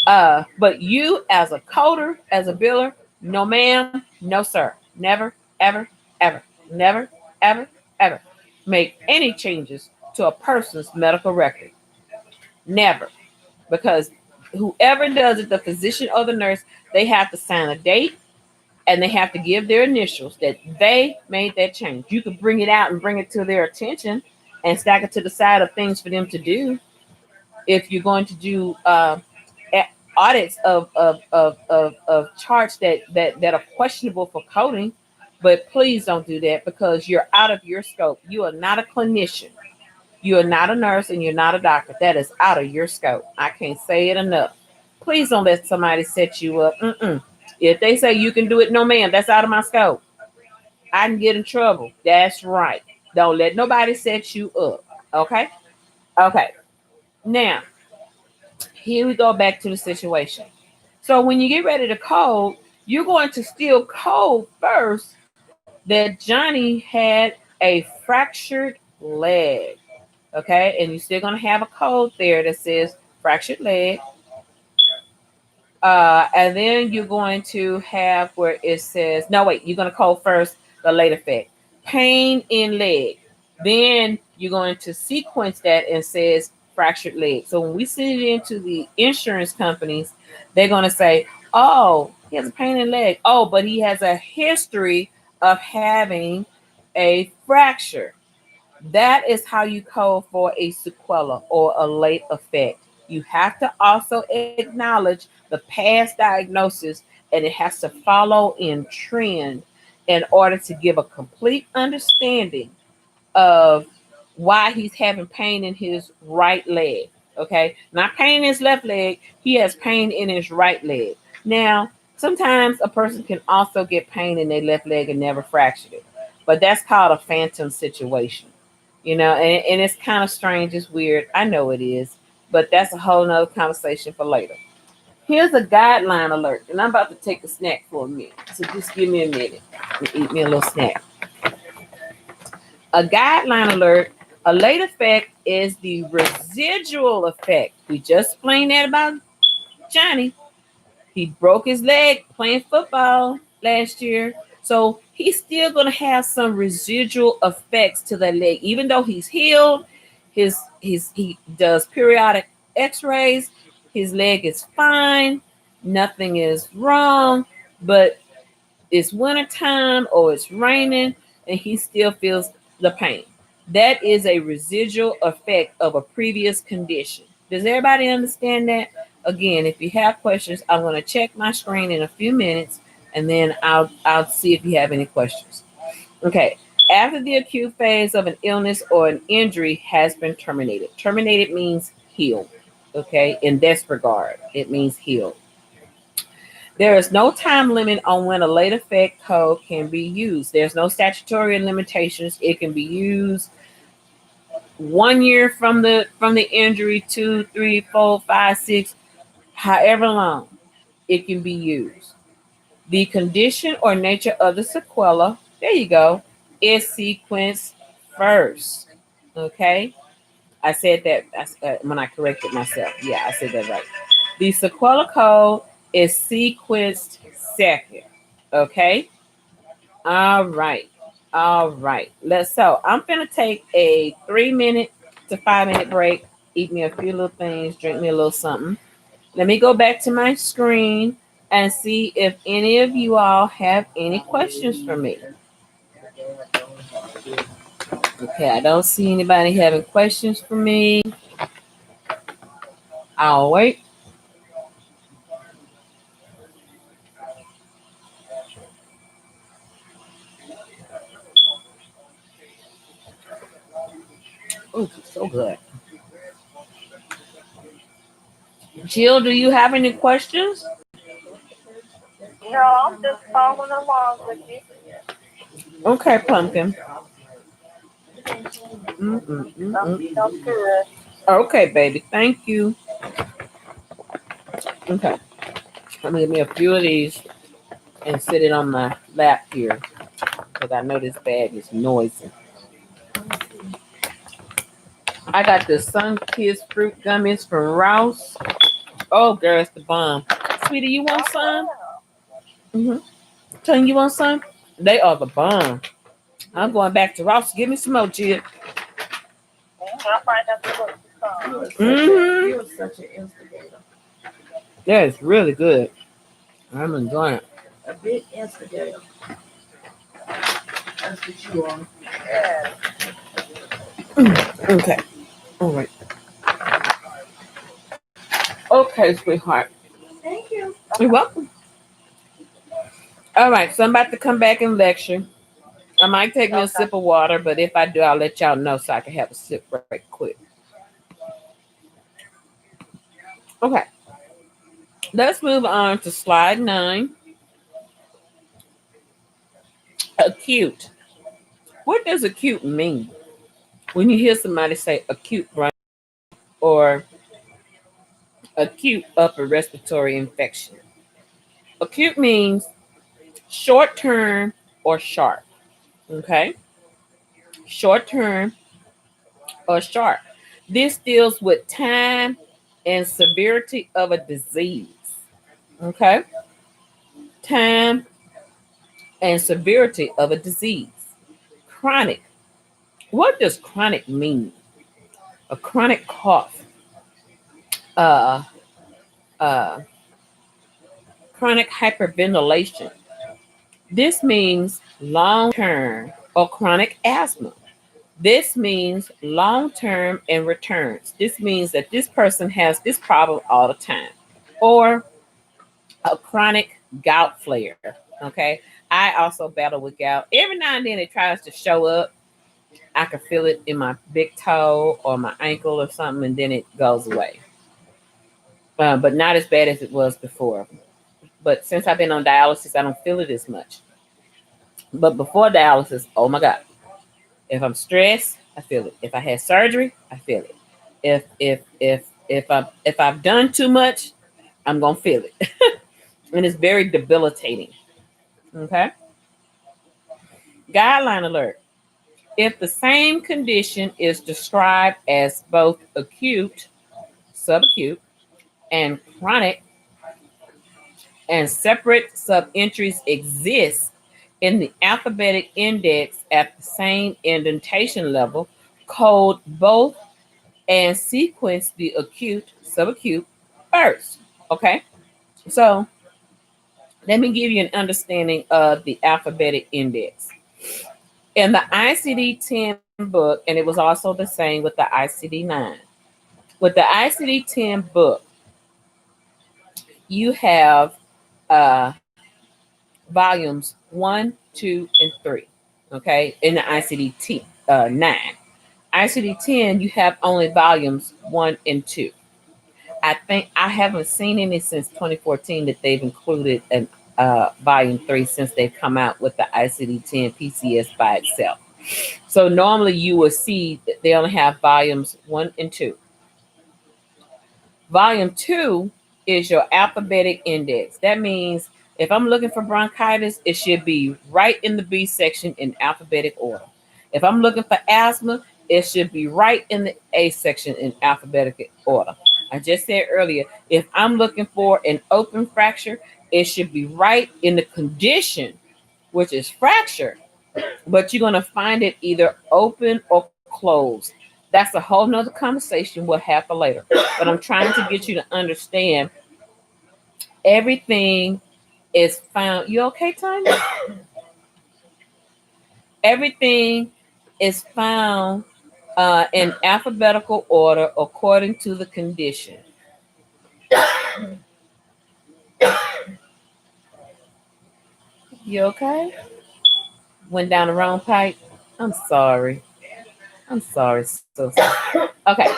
but you as a coder, as a biller, no ma'am, no sir, never, ever, ever, never, ever, ever make any changes to a person's medical record. Never, because whoever does it, the physician or the nurse, they have to sign a date and they have to give their initials that they made that change. You could bring it out and bring it to their attention and stack it to the side of things for them to do if you're going to do audits of charts that are questionable for coding. But please don't do that because you're out of your scope. You are not a clinician. You are not a nurse and you're not a doctor. That is out of your scope. I can't say it enough. Please don't let somebody set you up. If they say you can do it, no, ma'am, that's out of my scope. I can get in trouble. That's right. Don't let nobody set you up. Okay? Okay. Now, here we go back to the situation. So when you get ready to code, you're going to still code first that Johnny had a fractured leg. Okay? And you're still going to have a code there that says fractured leg. And then you're going to have where it says, no, wait, you're going to code first the late effect, pain in leg. Then you're going to sequence that and says fractured leg. So when we send it into the insurance companies, they're going to say, oh, he has a pain in leg. Oh, but he has a history of having a fracture. That is how you code for a sequela or a late effect. You have to also acknowledge the past diagnosis and it has to follow in trend in order to give a complete understanding of why he's having pain in his right leg. Okay, not pain in his left leg, he has pain in his right leg. Now, sometimes a person can also get pain in their left leg and never fractured it, but that's called a phantom situation. And it's kind of strange, it's weird. I know it is, but that's a whole nother conversation for later. Here's a guideline alert, and I'm about to take a snack for a minute. So just give me a minute and eat me a little snack. A guideline alert, a late effect is the residual effect. We just explained that about Johnny. He broke his leg playing football last year. So he's still going to have some residual effects to that leg. Even though he's healed, he does periodic x-rays, his leg is fine, nothing is wrong, but it's wintertime or it's raining and he still feels the pain. That is a residual effect of a previous condition. Does everybody understand that? Again, if you have questions, I'm going to check my screen in a few minutes and then I'll see if you have any questions. Okay. After the acute phase of an illness or an injury has been terminated. Terminated means healed. Okay. In this regard, it means healed. There is no time limit on when a late effect code can be used. There's no statutory limitations. It can be used 1 year from the injury, 2, 3, 4, 5, 6, however long it can be used. The condition or nature of the sequela, there you go, is sequenced first. Okay, I said that when I corrected myself. Yeah, I said that right. The sequela code is sequenced second. Okay. All right. All right. So I'm gonna take a 3 minute to 5 minute break. Eat me a few little things. Drink me a little something. Let me go back to my screen and see if any of you all have any questions for me. Okay, I don't see anybody having questions for me. I'll wait. Oh, so good. Jill, do you have any questions? No, I'm just following along with you. Okay, Pumpkin. I'm good. Okay, baby. Thank you. Okay. Let me give me a few of these and sit it on my lap here because I know this bag is noisy. I got the Sun Kiss fruit gummies from Rouse. Oh, girl, it's the bomb. Sweetie, you want some? Mm-hmm. Telling you want some? They are the bomb. I'm going back to Rouse. Give me some more, Jill. I'll find out what you saw. You were such an instigator. That is really good. I'm enjoying it. A big instigator. That's what you are. Yeah. Okay. All right. Okay, sweetheart. Thank you. You're welcome. All right, so I'm about to come back and lecture. I might take me a sip of water, but if I do, I'll let y'all know so I can have a sip right quick. Okay. Let's move on to slide 9. Acute. What does acute mean? When you hear somebody say acute bronchitis or acute upper respiratory infection. Acute means short term or sharp. Okay? Short term or sharp. This deals with time and severity of a disease. Okay? Time and severity of a disease. Chronic. What does chronic mean? A chronic cough. Uh, uh, Chronic hyperventilation. This means long term or chronic asthma. This means long term and returns. This means that this person has this problem all the time. Or a chronic gout flare. Okay. I also battle with gout. Every now and then it tries to show up. I can feel it in my big toe or my ankle or something, and then it goes away. But not as bad as it was before. But since I've been on dialysis, I don't feel it as much. But before dialysis, oh my God. If I'm stressed, I feel it. If I had surgery, I feel it. If I've done too much, I'm gonna feel it. And it's very debilitating. Okay. Guideline alert. If the same condition is described as both acute, subacute, and chronic, and separate sub-entries exist in the alphabetic index at the same indentation level, code both and sequence the acute, subacute first. Okay? So let me give you an understanding of the alphabetic index. In the ICD-10 book, and it was also the same with the ICD-9. With the ICD-10 book, you have volumes 1, 2, and 3. Okay, in the ICD-9. ICD-10, you have only volumes 1 and 2. I think I haven't seen any since 2014 that they've included an volume 3 since they've come out with the ICD-10 PCS by itself. So normally you will see that they only have volumes 1 and 2. Volume 2 is your alphabetic index. That means if I'm looking for bronchitis, it should be right in the B section in alphabetic order. If I'm looking for asthma, it should be right in the A section in alphabetic order. I just said earlier, if I'm looking for an open fracture, it should be right in the condition, which is fracture, but you're going to find it either open or closed. That's a whole nother conversation we'll have for later. But I'm trying to get you to understand everything is found. You okay, Tanya? Everything is found in alphabetical order according to the condition. You okay? Went down the wrong pipe? I'm sorry. I'm sorry. So sorry. Okay.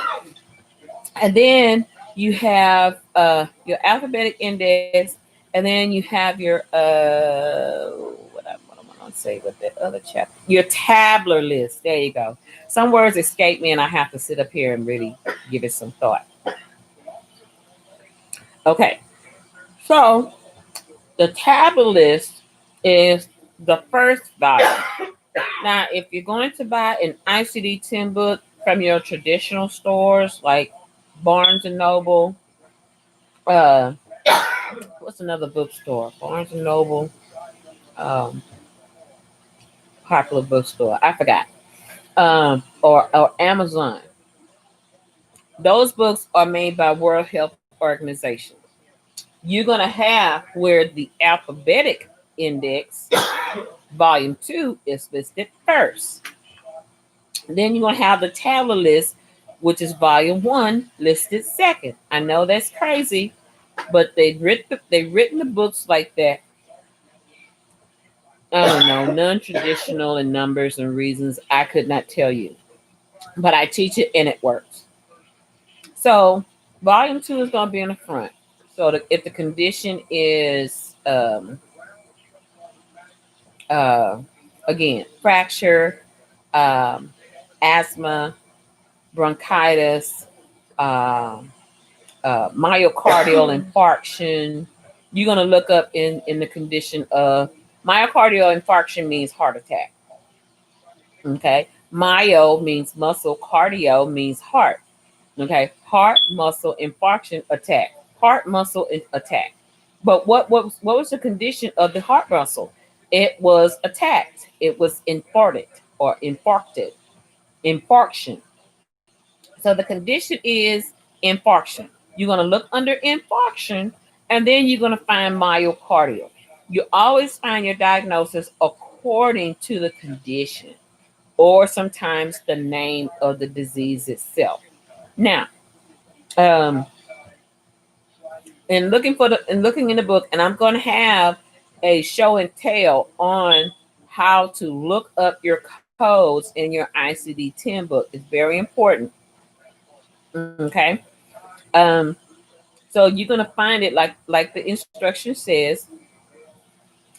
And then you have your alphabetic index, and then you have your what am I going to say with the other chapter? Your tabular list. There you go. Some words escape me, and I have to sit up here and really give it some thought. Okay, so the tabular list is the first volume. Now, if you're going to buy an ICD-10 book from your traditional stores like Barnes and Noble, uh, what's another bookstore? Barnes and Noble, um, popular bookstore. I forgot. Or Amazon. Those books are made by World Health Organization. You're gonna have where the alphabetic index, volume 2, is listed first. Then you're gonna have the tabular list, which is volume 1, listed second. I know that's crazy, but they've written the books like that. I don't know, non-traditional in numbers and reasons. I could not tell you, but I teach it and it works. So volume 2 is going to be in the front. So if the condition is uh, again fracture, um, asthma, bronchitis, um, myocardial infarction, you're going to look up in the condition of myocardial infarction means heart attack. Okay. Myo means muscle, cardio means heart. Okay. Heart muscle infarction attack. Heart muscle attack. But what was the condition of the heart muscle? It was attacked. It was infarcted or infarcted. Infarction. So the condition is infarction. You're going to look under infarction and then you're going to find myocardial. You always find your diagnosis according to the condition or sometimes the name of the disease itself. Now, um, looking in the book, and I'm going to have a show and tell on how to look up your codes in your ICD-10 book. It's very important. Okay. Um, so you're gonna find it like the instruction says.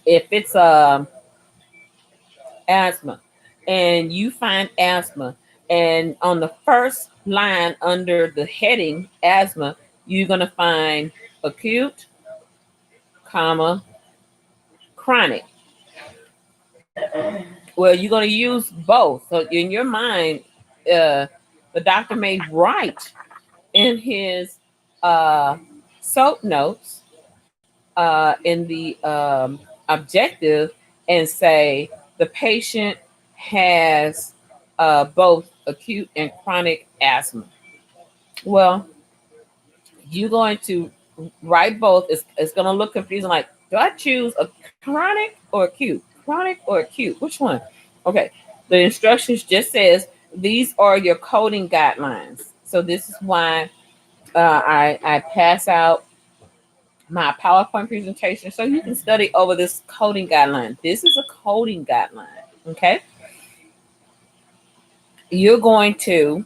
If it's asthma, and you find asthma, and on the first line under the heading asthma, you're gonna find acute, comma, chronic. Well, you're gonna use both. So in your mind, the doctor may write in his uh, SOAP notes in the objective and say the patient has both acute and chronic asthma. Well, you're going to write both. It's going to look confusing. Like, do I choose a chronic or acute? Chronic or acute? Which one? Okay. The instructions just says these are your coding guidelines. So this is why I pass out my PowerPoint presentation so you can study over this coding guideline. This is a coding guideline. Okay. You're going to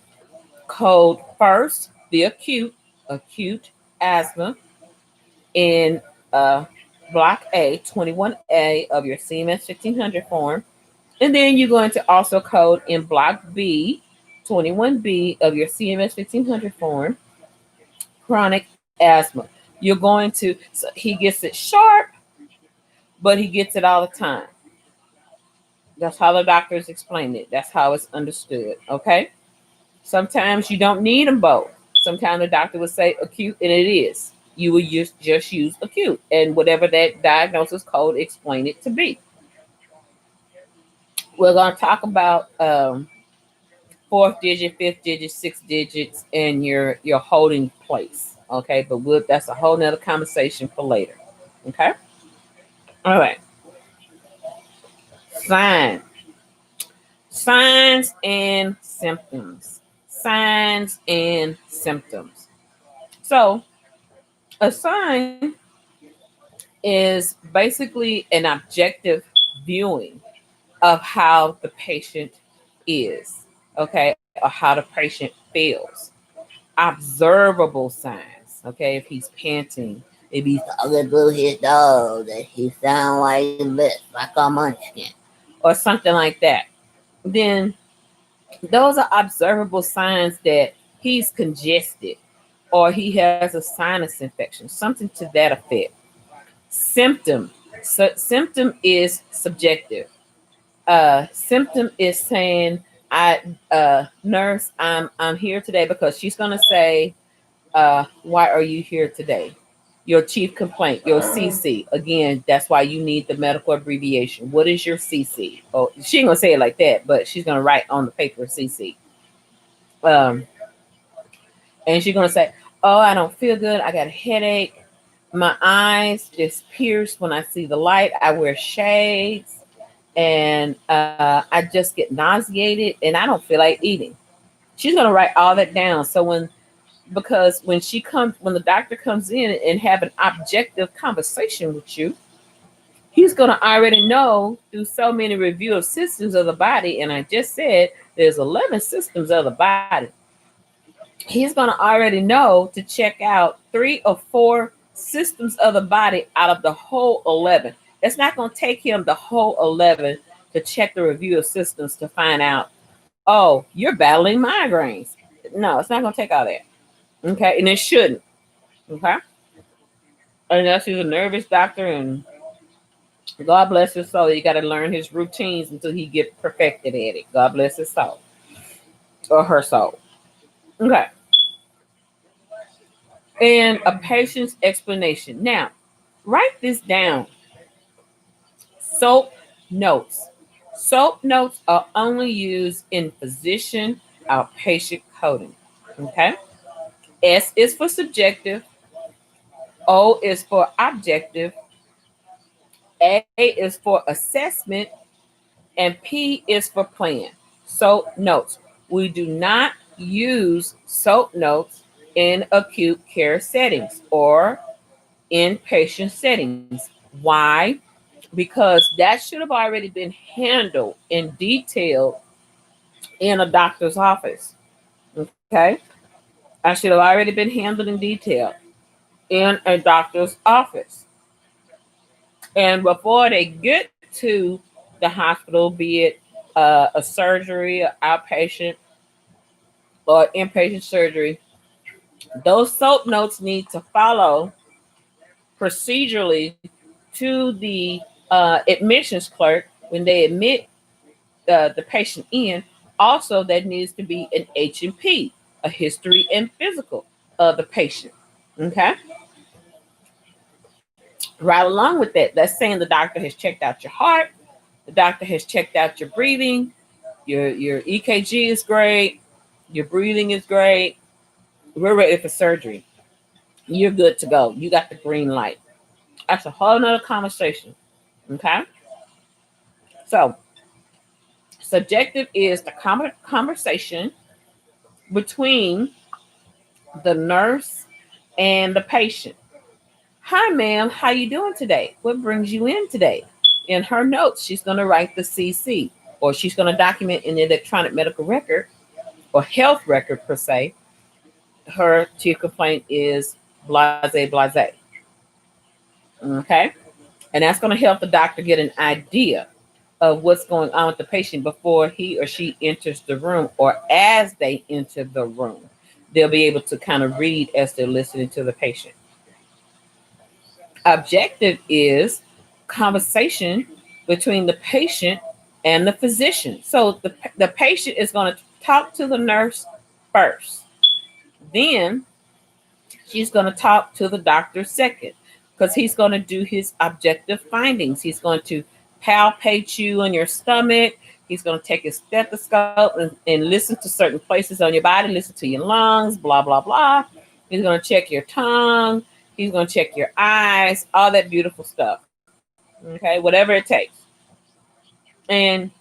code first the acute, acute asthma in Block A, 21A of your CMS 1500 form. And then you're going to also code in Block B, 21B of your CMS 1500 form, chronic asthma. You're going to, so he gets it sharp, but he gets it all the time. That's how the doctors explain it. That's how it's understood. Okay. Sometimes you don't need them both. Sometimes the doctor would say acute, and it is. You would just use acute, and whatever that diagnosis code explain it to be. We're going to talk about fourth digit, fifth digit, six digits, and your holding place. Okay, but that's a whole nother conversation for later. Okay. All right. Sign. Signs and symptoms. Signs and symptoms. So, a sign is basically an objective viewing of how the patient is, okay, or how the patient feels. Observable signs, okay, if he's panting, if he's talking to his dog, that he sound like this, like a munchkin, or something like that, then those are observable signs that he's congested or he has a sinus infection, something to that effect. Symptom. So symptom is subjective. Symptom is saying, I nurse, I'm here today because she's gonna say, why are you here today? Your chief complaint, your CC. Again, that's why you need the medical abbreviation. What is your CC? Oh, she ain't gonna say it like that, but she's gonna write on the paper CC. Um, and she's gonna say, oh, I don't feel good. I got a headache. My eyes just pierce when I see the light. I wear shades, and I just get nauseated, and I don't feel like eating. She's gonna write all that down. So because when the doctor comes in and have an objective conversation with you, he's gonna already know through so many review of systems of the body. And I just said there's 11 systems of the body. He's going to already know to check out 3 or 4 systems of the body out of the whole 11. It's not going to take him the whole 11 to check the review of systems to find out, oh, you're battling migraines. No, it's not going to take all that. Okay. And it shouldn't. Okay. Unless he's a nervous doctor, and God bless his soul. You got to learn his routines until he get perfected at it. God bless his soul or her soul. Okay. And a patient's explanation. Now, write this down. SOAP notes. SOAP notes are only used in physician outpatient coding. Okay. S is for subjective. O is for objective. A is for assessment. And P is for plan. SOAP notes. We do not use SOAP notes in acute care settings or inpatient settings. Why? Because that should have already been handled in detail in a doctor's office. Okay? I should have already been handled in detail in a doctor's office. And before they get to the hospital, be it a surgery, or outpatient, or inpatient surgery, those SOAP notes need to follow procedurally to the admissions clerk when they admit the patient in. Also, there needs to be an H&P, a history and physical of the patient. Okay. Right along with that, that's saying the doctor has checked out your heart, the doctor has checked out your breathing, your EKG is great, your breathing is great. We're ready for surgery. You're good to go. You got the green light. That's a whole nother conversation. Okay. So subjective is the conversation between the nurse and the patient. Hi, ma'am. How you doing today? What brings you in today? In her notes, she's going to write the CC, or she's going to document in the electronic medical record or health record per se, her tear complaint is blase, blase. Okay. And that's going to help the doctor get an idea of what's going on with the patient before he or she enters the room or as they enter the room. They'll be able to kind of read as they're listening to the patient. Objective is conversation between the patient and the physician. So the patient is going to talk to the nurse first. Then she's going to talk to the doctor second because he's going to do his objective findings. He's going to palpate you on your stomach. He's going to take his stethoscope and listen to certain places on your body, listen to your lungs, blah, blah, blah. He's going to check your tongue. He's going to check your eyes, all that beautiful stuff. Okay, whatever it takes. And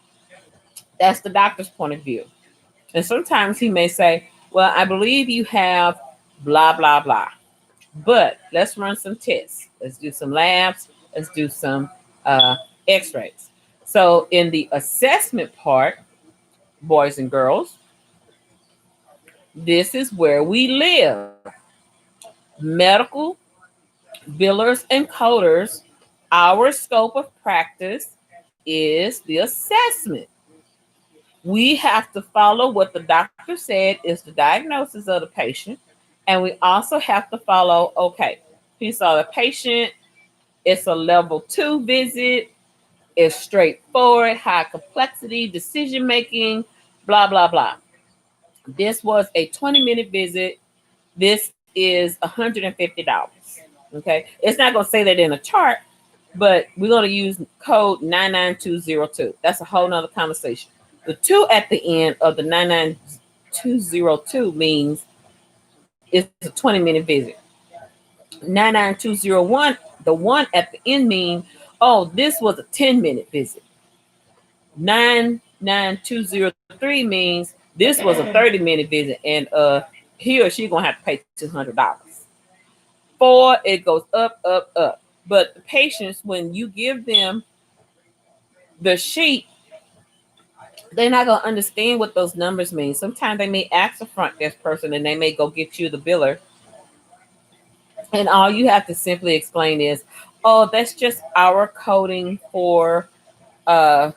that's the doctor's point of view. And sometimes he may say, well, I believe you have blah, blah, blah. But let's run some tests. Let's do some labs. Let's do some x-rays. So in the assessment part, boys and girls, this is where we live. Medical billers and coders, our scope of practice is the assessment. We have to follow what the doctor said is the diagnosis of the patient. And we also have to follow, okay, he saw the patient, it's a level 2 visit, it's straightforward, high complexity, decision making, blah, blah, blah. This was a 20-minute visit. This is $150. Okay, it's not going to say that in a chart, but we're going to use code 99202. That's a whole nother conversation. The 2 at the end of the 99202 means it's a 20-minute visit. 99201, the 1 at the end means, oh, this was a 10-minute visit. 99203 means this was a 30-minute visit, and he or she going to have to pay $200. 4, it goes up, up, up. But the patients, when you give them the sheet, they're not going to understand what those numbers mean. Sometimes they may ask a front desk person and they may go get you the biller. And all you have to simply explain is, oh, that's just our coding for the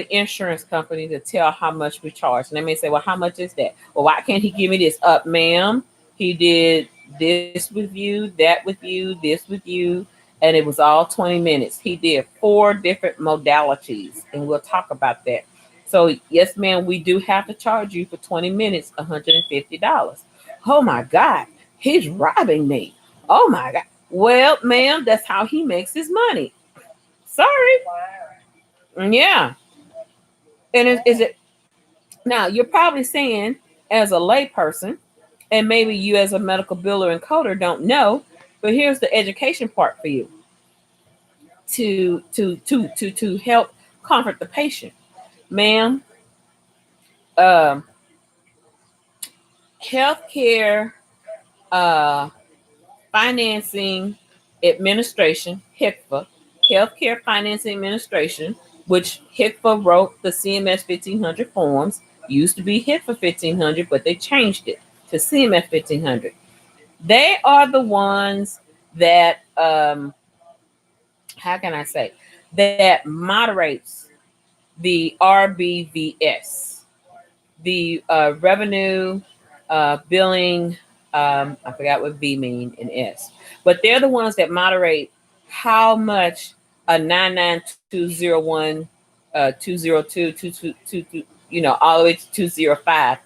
insurance company to tell how much we charge. And they may say, well, how much is that? Well, why can't he give me this? Ma'am, he did this with you, that with you, this with you, and it was all 20 minutes. He did 4 different modalities, and we'll talk about that. So, yes, ma'am, we do have to charge you for 20 minutes, $150. Oh, my God, he's robbing me. Oh, my God. Well, ma'am, that's how he makes his money. Sorry. Yeah. And is it now? You're probably saying, as a layperson, and maybe you as a medical biller and coder don't know, but here's the education part for you to help comfort the patient, ma'am. Healthcare financing administration, HICFA, Healthcare Financing Administration, which HICFA wrote the CMS 1500 forms. Used to be HICFA 1500, but they changed it to CMS 1500. They are the ones that, how can I say, that moderates the RBVS, the revenue billing. I forgot what V mean in S, but they're the ones that moderate how much a 99201, 202, 222, all the way to 205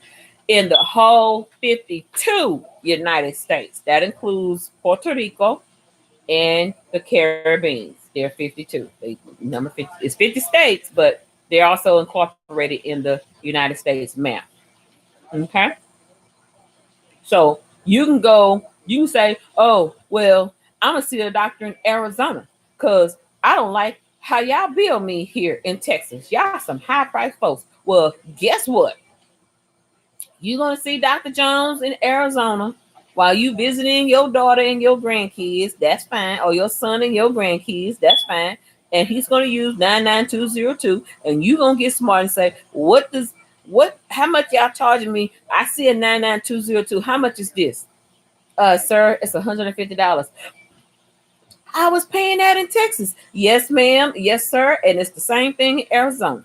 in the whole 52 United States. That includes Puerto Rico and the Caribbean. They're 52. Number 50 is 50 states, but they're also incorporated in the United States map. Okay. So you can say, oh, well, I'm going to see a doctor in Arizona because I don't like how y'all bill me here in Texas. Y'all some high price folks. Well, guess what? You're going to see Dr. Jones in Arizona while you visiting your daughter and your grandkids. That's fine. Or your son and your grandkids. That's fine. And he's going to use 99202. And you're going to get smart and say, what How much y'all charging me? I see a 99202. How much is this? Sir, it's $150. I was paying that in Texas. Yes, ma'am. Yes, sir. And it's the same thing in Arizona.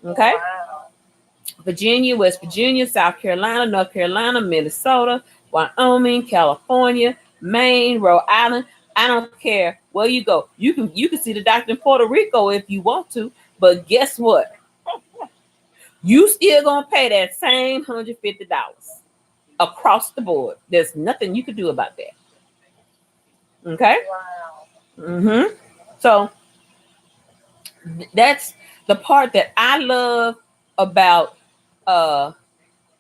Okay. Wow. Virginia, West Virginia, South Carolina, North Carolina, Minnesota, Wyoming, California, Maine, Rhode Island. I don't care where you go. You can see the doctor in Puerto Rico if you want to, but guess what? You still gonna pay that same $150 across the board. There's nothing you can do about that. Okay. Wow. Mm-hmm. So that's the part that I love about uh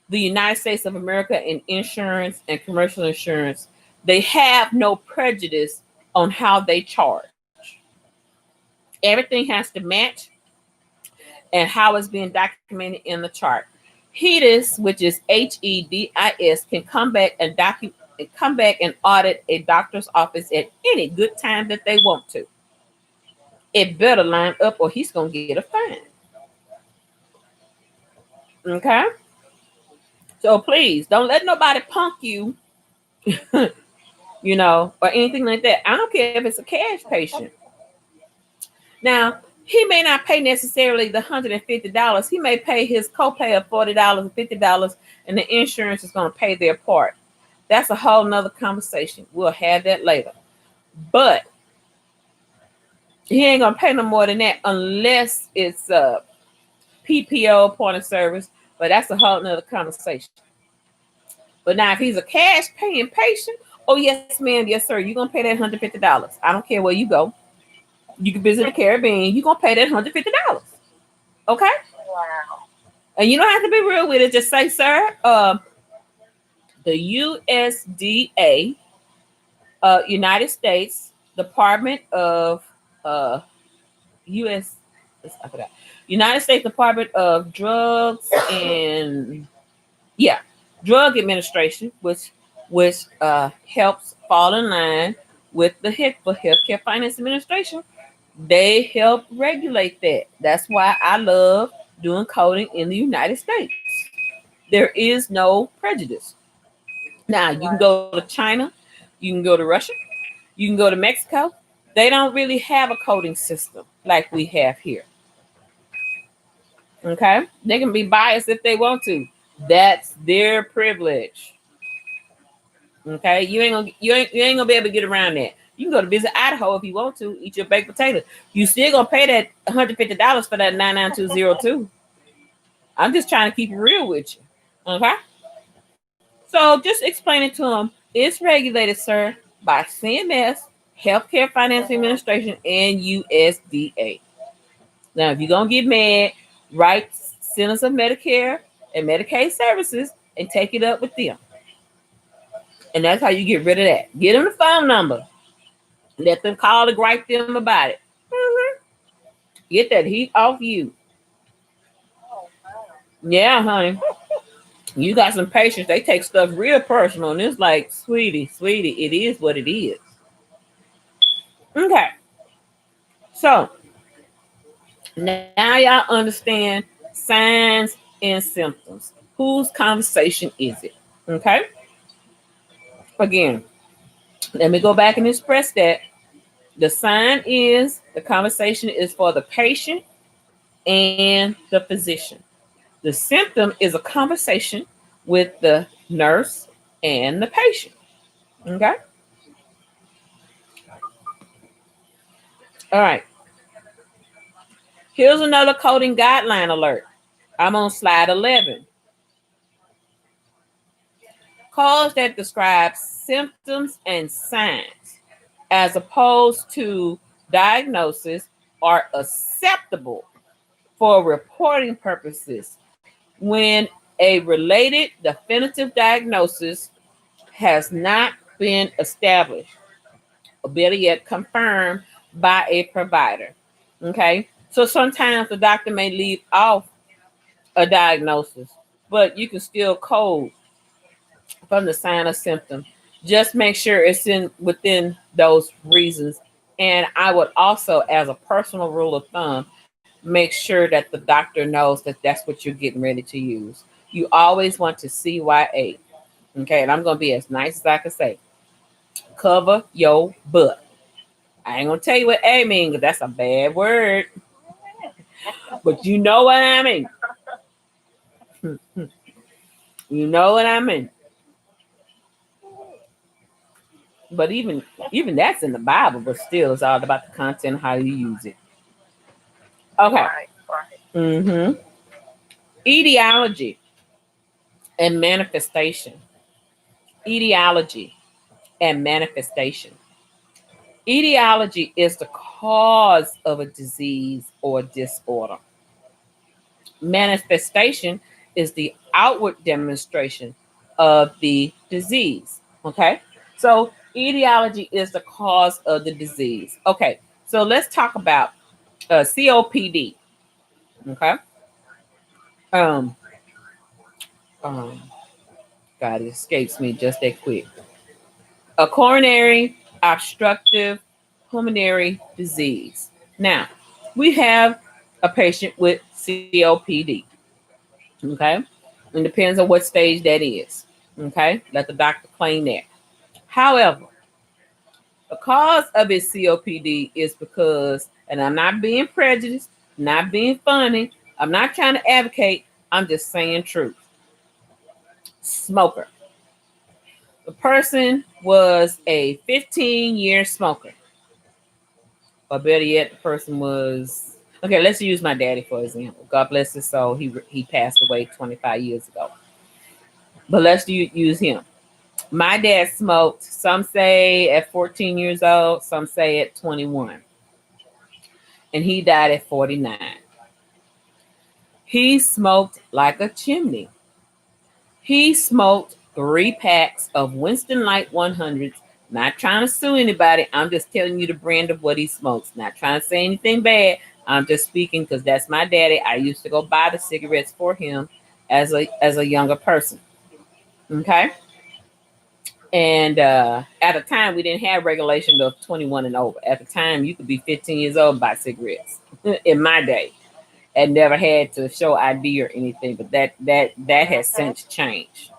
the United States of America in insurance and commercial insurance. They have no prejudice on how they charge. Everything has to match and how it's being documented in the chart. HEDIS, which is HEDIS, can come back and audit a doctor's office at any good time that they want to. It better line up or he's gonna get a fine. Okay? So please don't let nobody punk you, or anything like that. I don't care if it's a cash patient. Now, he may not pay necessarily the $150. He may pay his copay of $40 or $50, and the insurance is going to pay their part. That's a whole nother conversation. We'll have that later. But he ain't going to pay no more than that unless it's a PPO, point of service. But that's a whole nother conversation. But now, if he's a cash paying patient, oh, yes, ma'am, yes, sir, you're going to pay that $150. I don't care where you go. You can visit the Caribbean, you're going to pay that $150. Okay? Wow. And you don't have to be real with it. Just say, sir, the USDA, United States Department of US, I forgot. United States Department of Drugs and Drug Administration, which helps fall in line with the HICFA, Healthcare Finance Administration. They help regulate that. That's why I love doing coding in the United States. There is no prejudice. Now, you can go to China, you can go to Russia, you can go to Mexico. They don't really have a coding system like we have here. Okay? They can be biased if they want to. That's their privilege. Okay? You ain't gonna be able to get around that. You can go to visit Idaho if you want to, eat your baked potato. You still gonna pay that $150 for that 99202. I'm just trying to keep it real with you. Okay? So just explain it to them. It's regulated, sir, by CMS, Healthcare Finance Administration, and USDA. Now, if you're gonna get mad, write Centers of Medicare and Medicaid Services and take it up with them. And that's how you get rid of that. Get them the phone number. Let them call to gripe them about it. Mm-hmm. Get that heat off you. Oh, wow. Yeah, honey. You got some patients. They take stuff real personal. And it's like, sweetie, it is what it is. Okay. So, now y'all understand signs and symptoms. Whose conversation is it? Okay. Again, let me go back and express that. The sign is, the conversation is for the patient and the physician. The symptom is a conversation with the nurse and the patient. Okay? All right. Here's another coding guideline alert. I'm on slide 11. Codes that describe symptoms and signs as opposed to diagnosis are acceptable for reporting purposes when a related definitive diagnosis has not been established, or better yet, confirmed by a provider. Okay, so sometimes the doctor may leave off a diagnosis, but you can still code from the sign or symptom. Just make sure it's in within those reasons. And I would also, as a personal rule of thumb, make sure that the doctor knows that that's what you're getting ready to use. You always want to CYA. Okay, and I'm gonna be as nice as I can say. Cover your butt. I ain't gonna tell you what A means, because that's a bad word. But you know what I mean. You know what I mean. But even that's in the Bible, but still it's all about the content, how you use it. Okay. Right, right. Mm-hmm. Etiology and manifestation. Etiology and manifestation. Etiology is the cause of a disease or disorder. Manifestation is the outward demonstration of the disease. Okay, so etiology is the cause of the disease. Okay, so let's talk about COPD. Okay, um, um, God, it escapes me just that quick. A coronary obstructive pulmonary disease. Now, we have a patient with COPD. Okay, it depends on what stage that is. Okay, let the doctor claim that. However, the cause of his COPD is because, and I'm not being prejudiced, not being funny, I'm not trying to advocate, I'm just saying truth. Smoker. The person was a 15-year smoker. Or better yet, the person was, okay, let's use my daddy for example. God bless his soul. He passed away 25 years ago. But let's use him. My dad smoked, some say at 14 years old, some say at 21. And he died at 49. He smoked like a chimney. He smoked 3 packs of Winston Light 100s. Not trying to sue anybody. I'm just telling you the brand of what he smokes. Not trying to say anything bad. I'm just speaking because that's my daddy. I used to go buy the cigarettes for him as a younger person. Okay. And at a time, we didn't have regulation of 21 and over. At the time, you could be 15 years old and buy cigarettes. In my day, and never had to show ID or anything. But that has Mm-hmm. since changed,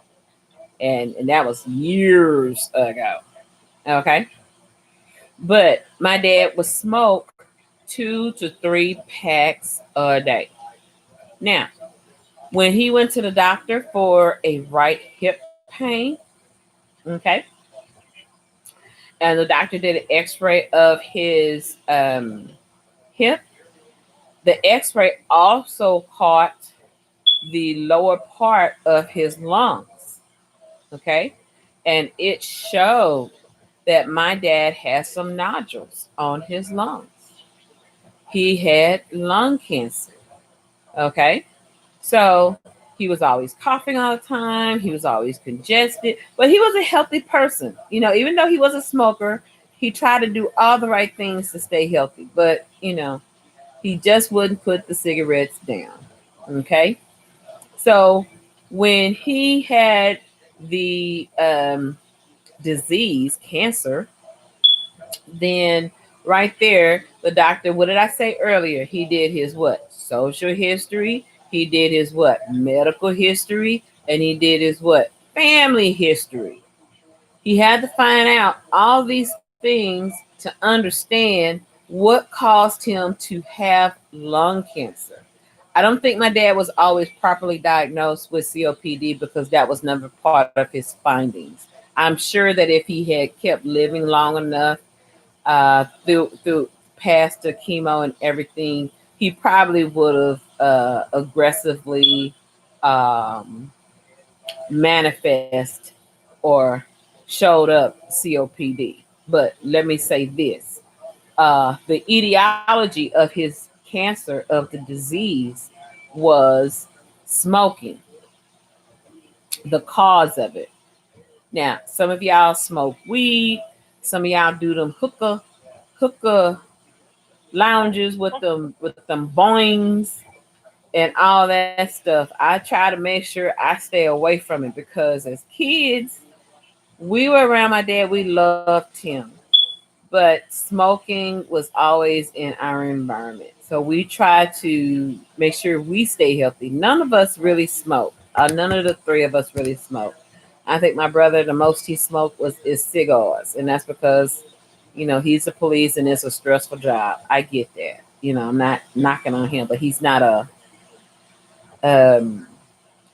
and that was years ago. Okay, but my dad would smoke 2 to 3 packs a day. Now, when he went to the doctor for a right hip pain, okay, and the doctor did an X-ray of his hip. The X-ray also caught the lower part of his lungs. Okay, and it showed that my dad has some nodules on his lungs. He had lung cancer. Okay, so he was always coughing all the time. He was always congested, but he was a healthy person. Even though he was a smoker, he tried to do all the right things to stay healthy. But he just wouldn't put the cigarettes down. Okay, so when he had the disease, cancer, then right there, the doctor, what did I say earlier? He did his what? Social history. He did his what? Medical history. And he did his what? Family history. He had to find out all these things to understand what caused him to have lung cancer. I don't think my dad was always properly diagnosed with COPD because that was never part of his findings. I'm sure that if he had kept living long enough through past the chemo and everything, he probably would have aggressively um, manifest or showed up COPD. But let me say this: the etiology of his cancer, of the disease, was smoking, the cause of it. Now, some of y'all smoke weed, some of y'all do them hookah lounges with them boings and all that stuff. I try to make sure I stay away from it because as kids, we were around my dad, we loved him. but smoking was always in our environment. So we try to make sure we stay healthy. None of us really smoke. None of the three of us really smoke. I think my brother, the most he smoked was is cigars, and that's because, he's a police and it's a stressful job. I get that. I'm not knocking on him, but he's not a um,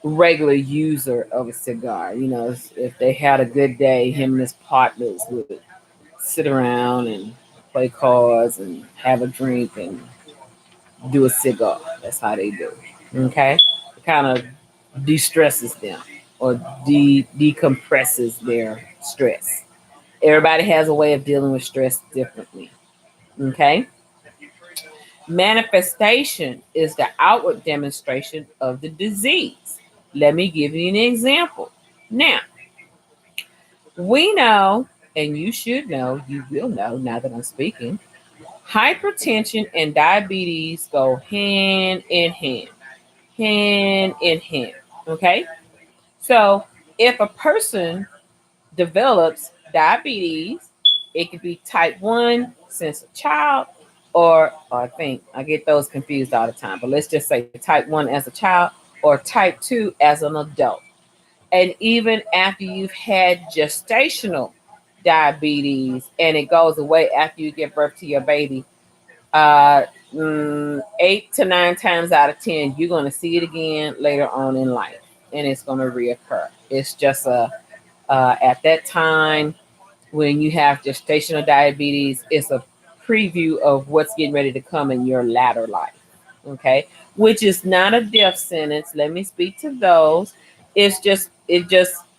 regular user of a cigar. If they had a good day, him and his partners would sit around and play cards and have a drink and do a cigar. That's how they do. Okay, it kind of de-stresses them or decompresses their stress. Everybody has a way of dealing with stress differently. Okay, manifestation is the outward demonstration of the disease. Let me give you an example. Now, we know, and you should know, you will know now that I'm speaking, hypertension and diabetes go hand in hand, hand in hand. Okay. So if a person develops diabetes, it could be type 1 since a child, or I think I get those confused all the time, but let's just say type 1 as a child or type 2 as an adult. And even after you've had gestational diabetes and it goes away after you give birth to your baby, uh, 8 to 9 times out of 10, you're going to see it again later on in life, and it's going to reoccur. It's just at that time when you have gestational diabetes, it's a preview of what's getting ready to come in your latter life. Okay, which is not a death sentence. Let me speak to those. It just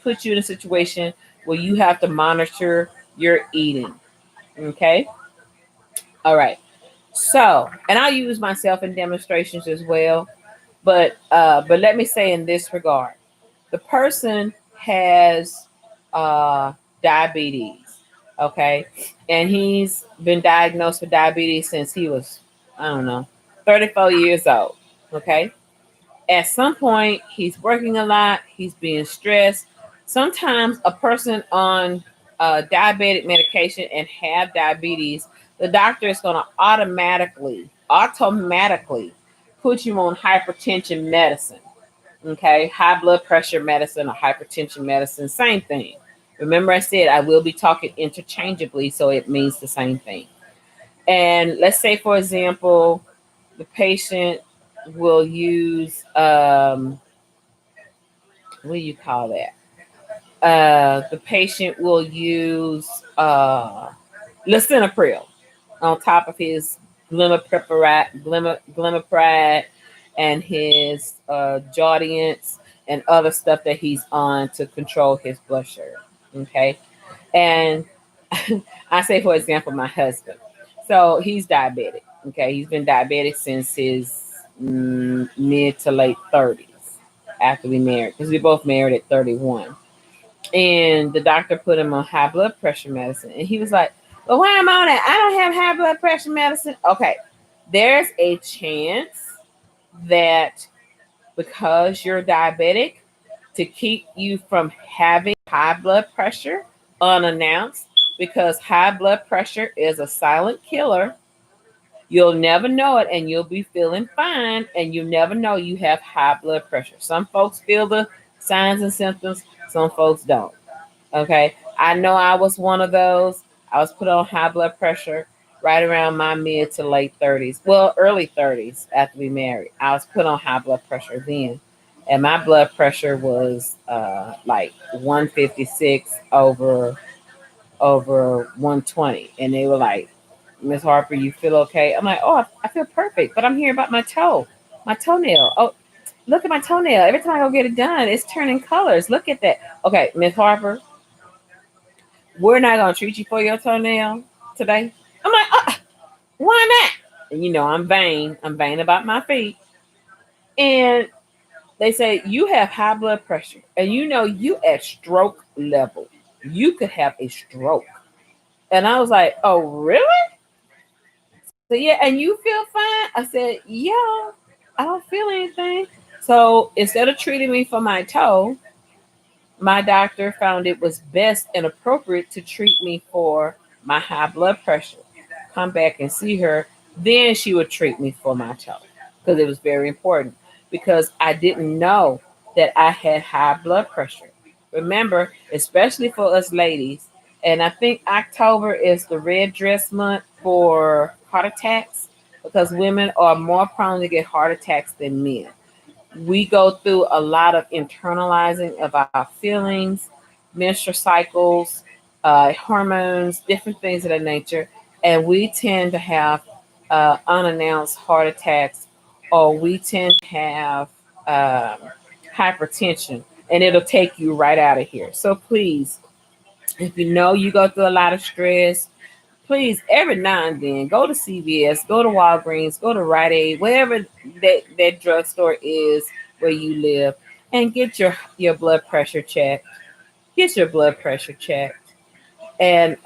puts you in a situation where you have to monitor your eating. Okay, all right. So, and I'll use myself in demonstrations as well. But let me say in this regard, the person has diabetes, okay, and he's been diagnosed with diabetes since he was, I don't know, 34 years old. Okay, at some point he's working a lot, he's being stressed. Sometimes a person on diabetic medication and have diabetes, the doctor is going to automatically put you on hypertension medicine. Okay, high blood pressure medicine or hypertension medicine, same thing. Remember I said I will be talking interchangeably, so it means the same thing. And let's say, for example, the patient will use what do you call that? The patient will use lisinopril on top of his glimepiride and his Jardiance and other stuff that he's on to control his blood sugar. Okay, and I say, for example, my husband. So he's diabetic. Okay, he's been diabetic since his mid to late 30s after we married, because we both married at 31. And the doctor put him on high blood pressure medicine, and he was like, "Well, why am I on it? I don't have high blood pressure medicine." Okay, there's a chance that because you're diabetic, to keep you from having high blood pressure unannounced, because high blood pressure is a silent killer. You'll never know it and you'll be feeling fine, and you never know you have high blood pressure. Some folks feel the signs and symptoms, some folks don't. Okay. I know I was one of those. I was put on high blood pressure right around my mid to late 30s. Well, early 30s after we married. I was put on high blood pressure then. And my blood pressure was like 156 over 120. And they were like, "Miss Harper, you feel okay?" I'm like, "Oh, I feel perfect, but I'm hearing about my toenail. Oh, look at my toenail. Every time I go get it done, it's turning colors. Look at that." Okay, Miss Harper, we're not gonna treat you for your toenail today. I'm like, why not? And I'm vain. I'm vain about my feet. And they say you have high blood pressure, and you at stroke level. You could have a stroke. And I was like, "Oh, really?" So yeah, and you feel fine? I said, "Yeah, I don't feel anything." So instead of treating me for my toe, my doctor found it was best and appropriate to treat me for my high blood pressure, come back and see her, then she would treat me for my toe because it was very important because I didn't know that I had high blood pressure. Remember, especially for us ladies, and I think October is the red dress month for heart attacks because women are more prone to get heart attacks than men. We go through a lot of internalizing of our feelings, menstrual cycles, hormones, different things of that nature, and we tend to have unannounced heart attacks, or we tend to have hypertension, and it'll take you right out of here. So please, if you know you go through a lot of stress, please every now and then go to CVS, go to Walgreens, go to Rite Aid, wherever that drugstore is where you live, and get your blood pressure checked. Get your blood pressure checked, and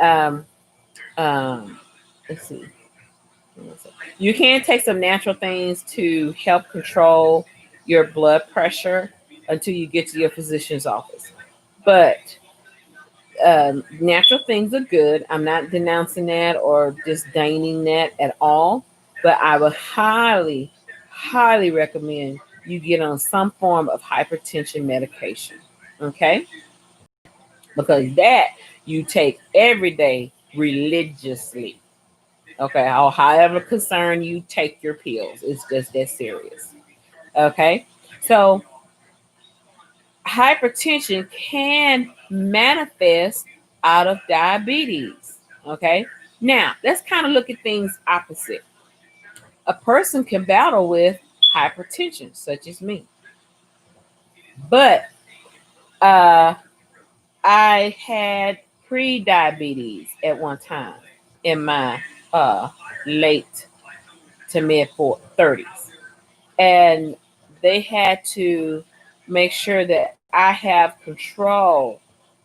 let's see. You can take some natural things to help control your blood pressure until you get to your physician's office. But natural things are good. I'm not denouncing that or disdaining that at all. But I would highly, highly recommend you get on some form of hypertension medication. Okay? Because that you take every day religiously. Okay? Or however concerned you take your pills. It's just that serious. Okay? So hypertension can manifest out of diabetes. Okay. Now, let's kind of look at things opposite. A person can battle with hypertension, such as me. But I had pre-diabetes at one time in my late to mid 30s. And they had to make sure that I have control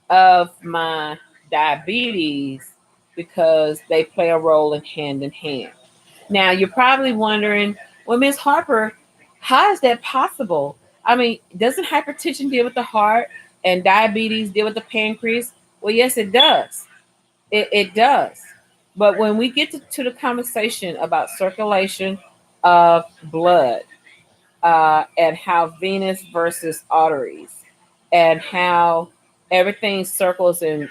of my diabetes because they play a role in hand in hand. Now, you're probably wondering, well, Ms. Harper, how is that possible? I mean, doesn't hypertension deal with the heart and diabetes deal with the pancreas? Well, yes, it does. It does. But when we get to the conversation about circulation of blood, and how venous versus arteries, and how everything circles and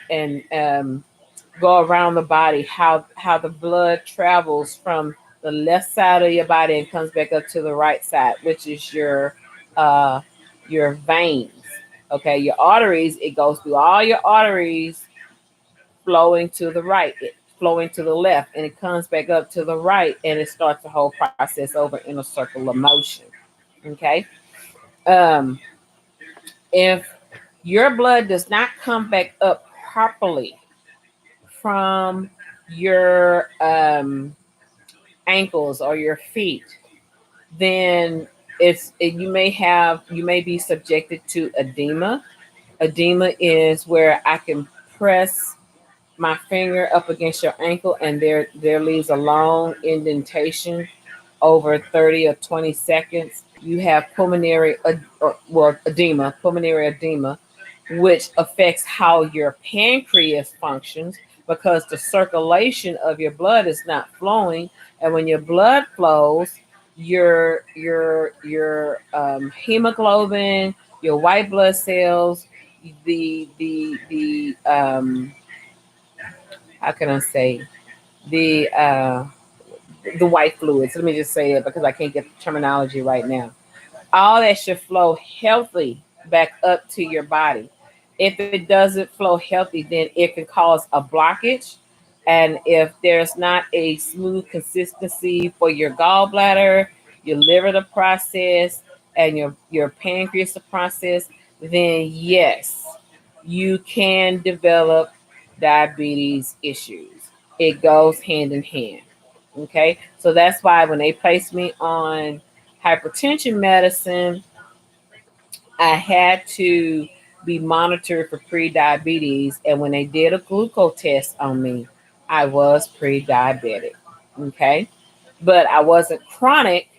go around the body, how the blood travels from the left side of your body and comes back up to the right side, which is uh, your veins. Okay, your arteries, it goes through all your arteries flowing to the right, flowing to the left, and it comes back up to the right, and it starts the whole process over in a circular motion. Okay. Um, if your blood does not come back up properly from your ankles or your feet, then you may be subjected to edema. Edema is where I can press my finger up against your ankle and there leaves a long indentation over 30 or 20 seconds. You have pulmonary edema, which affects how your pancreas functions because the circulation of your blood is not flowing. And when your blood flows, your hemoglobin, your white blood cells, the how can I say the white fluids. Let me just say it because I can't get the terminology right now. All that should flow healthy back up to your body. If it doesn't flow healthy, then it can cause a blockage. And if there's not a smooth consistency for your gallbladder, your liver to process, and your pancreas to process, then yes, you can develop diabetes issues. It goes hand in hand. Okay. So that's why when they placed me on hypertension medicine, I had to be monitored for pre-diabetes. And when they did a glucose test on me, I was pre-diabetic. Okay. But I wasn't chronic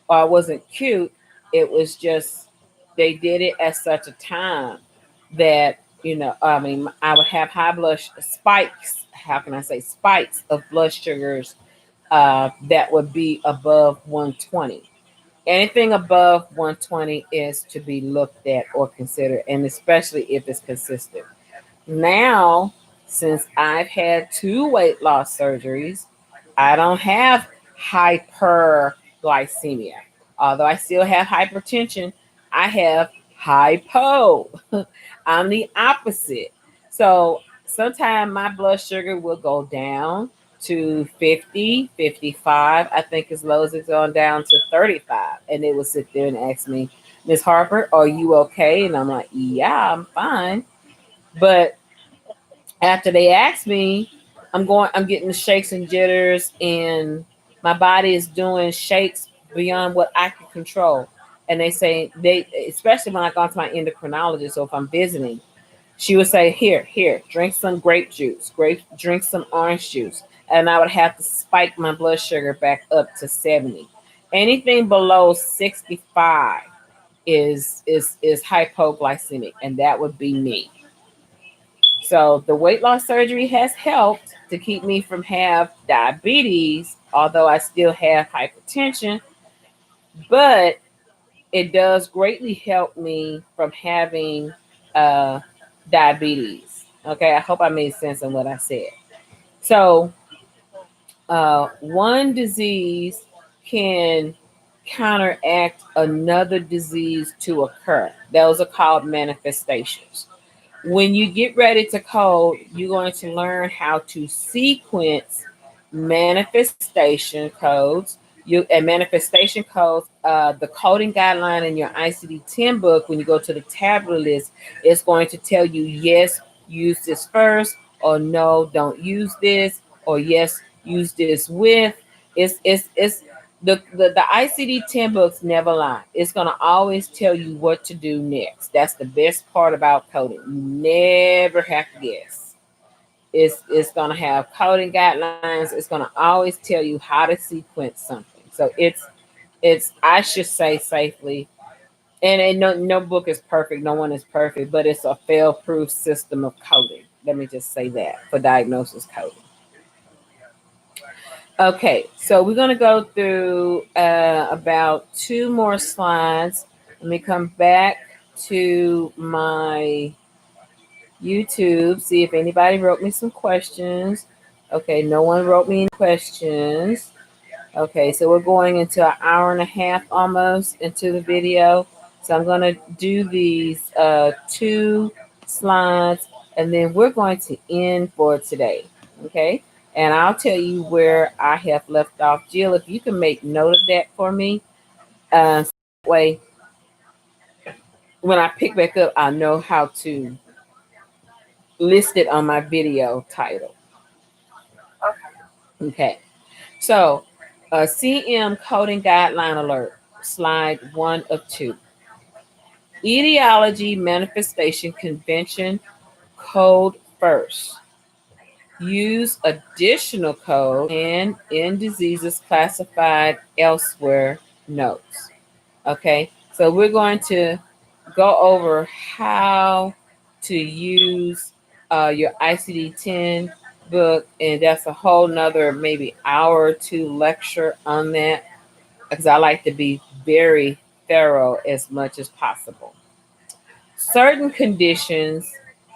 or I wasn't acute. It was just they did it at such a time that, I mean, I would have high blood spikes, how can I say, spikes of blood sugars that would be above 120. Anything above 120 is to be looked at or considered, and especially if it's consistent. Now, since I've had two weight loss surgeries, I don't have hyperglycemia. Although I still have hypertension, I have hypo. I'm the opposite. So sometimes my blood sugar will go down to 50, 55. I think as low as it's gone down to 35. And they will sit there and ask me, Miss Harper, are you okay? And I'm like, yeah, I'm fine. But after they ask me, I'm getting the shakes and jitters, and my body is doing shakes beyond what I can control. And they say especially when I go to my endocrinologist, so if I'm visiting, she would say, here, drink some grape juice, drink some orange juice. And I would have to spike my blood sugar back up to 70. Anything below 65 is hypoglycemic, and that would be me. So the weight loss surgery has helped to keep me from have diabetes, although I still have hypertension, but it does greatly help me from having uh, diabetes. Okay, I hope I made sense in what I said. So one disease can counteract another disease to occur. Those are called manifestations. When you get ready to code, you're going to learn how to sequence manifestation codes. Manifestation codes, the coding guideline in your ICD 10 book, when you go to the tabular list, it's going to tell you, yes, use this first, or no, don't use this, or yes, use this with. It's the ICD 10 books never lie. It's going to always tell you what to do next. That's the best part about coding. You never have to guess. It's going to have coding guidelines. It's going to always tell you how to sequence something. So it's I should say safely, and no book is perfect. No one is perfect, but it's a fail-proof system of coding. Let me just say that for diagnosis coding. Okay, so we're going to go through about two more slides. Let me come back to my YouTube, see if anybody wrote me some questions. Okay, no one wrote me any questions. Okay, so we're going into an hour and a half almost into the video. So I'm going to do these two slides, and then we're going to end for today. Okay, and I'll tell you where I have left off. Jill, if you can make note of that for me, so that way when I pick back up, I know how to list it on my video title. Okay, so CM Coding Guideline Alert, slide 1 of 2. Etiology Manifestation Convention code first. Use additional code and in diseases classified elsewhere notes. Okay, so we're going to go over how to use your ICD 10 book, and that's a whole nother maybe hour or two lecture on that because I like to be very thorough as much as possible. Certain conditions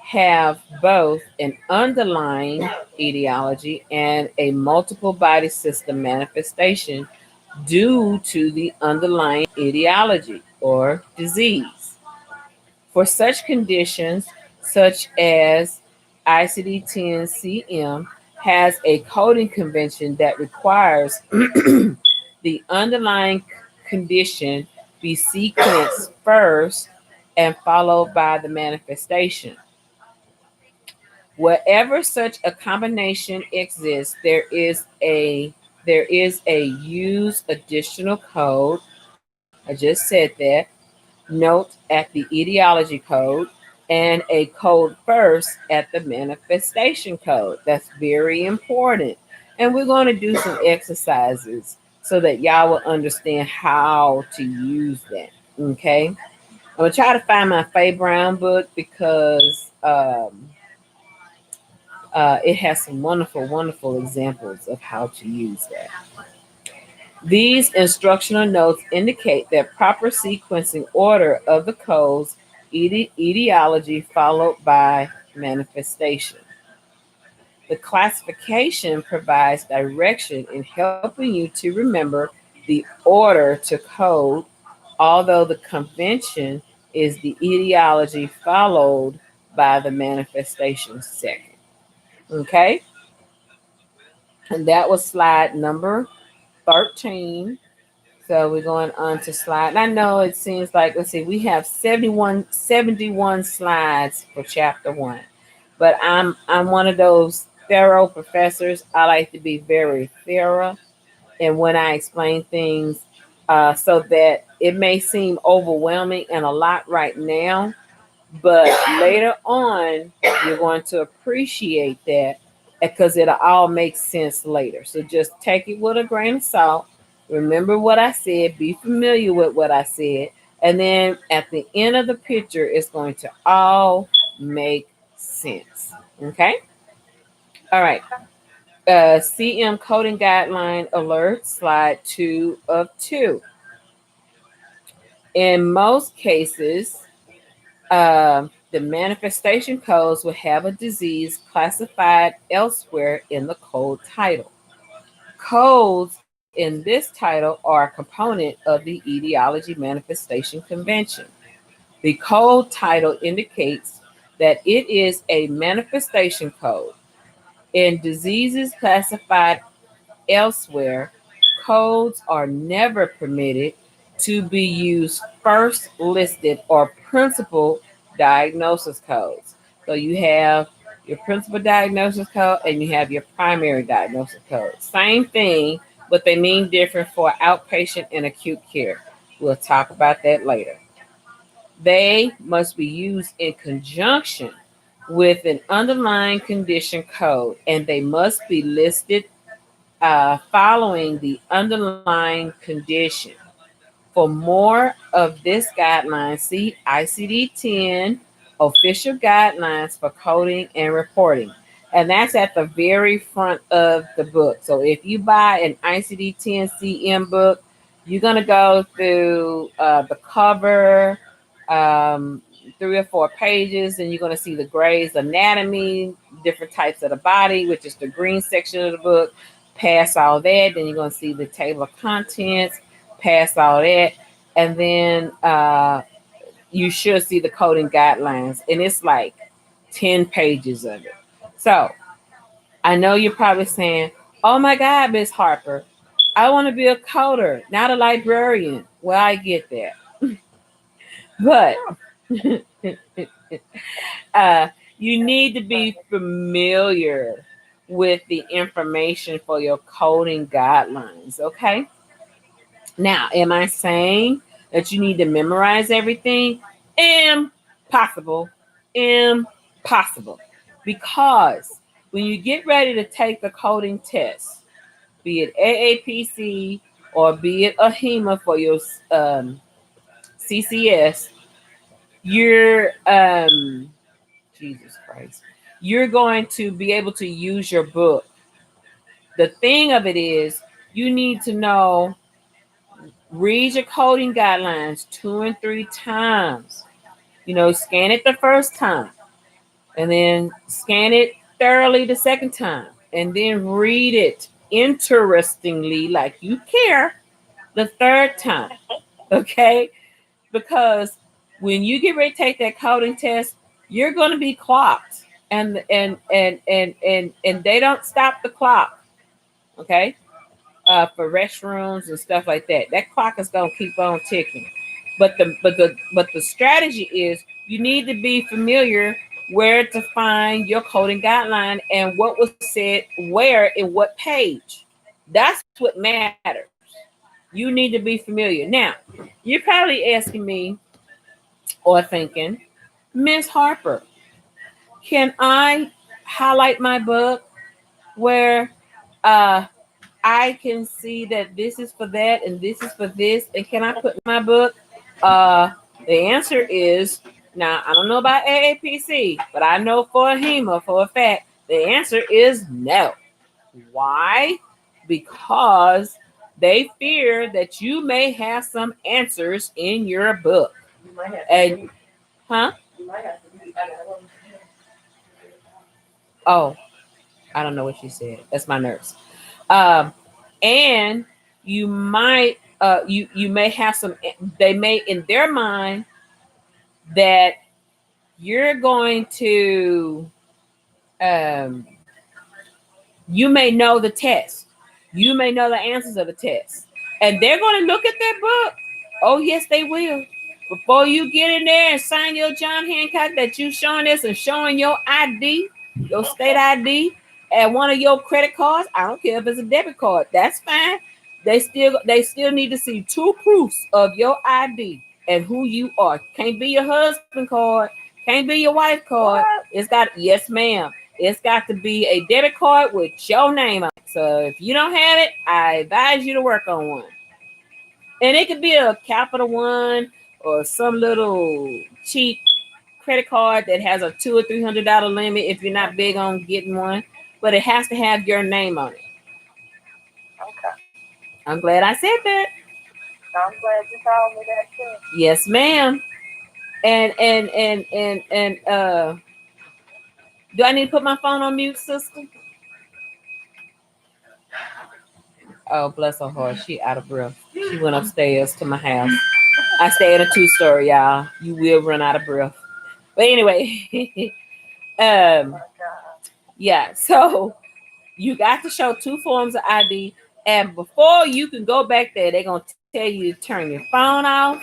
have both an underlying etiology and a multiple body system manifestation due to the underlying etiology or disease. For such conditions, such as ICD-10-CM, has a coding convention that requires the underlying condition be sequenced first and followed by the manifestation. Wherever such a combination exists, there is a use additional code. I just said that. Note at the etiology code and a code first at the manifestation code. That's very important. And we're going to do some exercises so that y'all will understand how to use that. Okay. I'm going to try to find my Faye Brown book because It has some wonderful, wonderful examples of how to use that. These instructional notes indicate that proper sequencing order of the codes, etiology followed by manifestation. The classification provides direction in helping you to remember the order to code, although the convention is the etiology followed by the manifestation second. Okay? And that was slide number 13. So we're going on to slide. And I know it seems like, let's see, we have 71 slides for chapter one. But I'm one of those thorough professors. I like to be very thorough. And when I explain things, so that it may seem overwhelming and a lot right now, but later on, you're going to appreciate that because it'll all make sense later. So just take it with a grain of salt. Remember what I said, be familiar with what I said, and then at the end of the picture, it's going to all make sense. Okay? All right. CM Coding Guideline Alert, slide 2 of 2. In most cases, the manifestation codes will have a disease classified elsewhere in the code title. Codes in this title are a component of the etiology manifestation convention. The code title indicates that it is a manifestation code. In diseases classified elsewhere, codes are never permitted to be used first listed or principal diagnosis codes. So you have your principal diagnosis code and you have your primary diagnosis code. Same thing, but they mean different for outpatient and acute care. We'll talk about that later. They must be used in conjunction with an underlying condition code, and they must be listed following the underlying condition. For more of this guideline, see ICD 10 official guidelines for coding and reporting. And that's at the very front of the book. So if you buy an ICD 10 CM book, you're going to go through the cover, 3 or 4 pages, and you're going to see the Gray's Anatomy, different types of the body, which is the green section of the book. Pass all that, then you're going to see the table of contents, pass all that, and then you should see the coding guidelines, and it's like 10 pages of it. So I know you're probably saying, oh my God, Miss Harper, I want to be a coder, not a librarian. Well, I get that. But you need to be familiar with the information for your coding guidelines, okay? Now, am I saying that you need to memorize everything? Impossible. Impossible. Because when you get ready to take the coding test, be it AAPC or be it a HEMA for your CCS, you're Jesus Christ, you're going to be able to use your book. The thing of it is, you need to know, read your coding guidelines 2 and 3 times. Scan it the first time, and then scan it thoroughly the second time, and then read it interestingly, like you care, the third time. Okay? Because when you get ready to take that coding test, you're going to be clocked, and they don't stop the clock. Okay, for restrooms and stuff like that, that clock is going to keep on ticking. But the strategy is, you need to be familiar where to find your coding guideline and what was said where in what page. That's what matters. You need to be familiar. Now, you're probably asking me or thinking, Miss Harper, can I highlight my book where I can see that this is for that and this is for this, and can I put my book? The answer is, now I don't know about AAPC, but I know for a HEMA for a fact The answer is no. Why? Because they fear that you may have some answers in your book. And, huh? Oh, I don't know what she said. That's my nurse. And you might, you may have some. They may, in their mind, that you're going to, um, you may know the test. You may know the answers of the test. And they're going to look at that book. Oh, yes, they will. Before you get in there and sign your John Hancock that you showing this and showing your ID, your state ID, and one of your credit cards, I don't care if it's a debit card, that's fine. They still need to see two proofs of your ID and who you are. Can't be your husband card, can't be your wife card. What? It's got, yes, ma'am. It's got to be a debit card with your name on it. So if you don't have it, I advise you to work on one. And it could be a Capital One or some little cheap credit card that has a $200 or $300 limit if you're not big on getting one. But it has to have your name on it. Okay. I'm glad I said that. I'm glad you told me that too. Yes, ma'am. And do I need to put my phone on mute, sister? Oh, bless her heart. She out of breath. She went upstairs to my house. I stay in a 2-story, y'all. You will run out of breath. But anyway, yeah. So you got to show two forms of ID, and before you can go back there, they're gonna tell you to turn your phone off.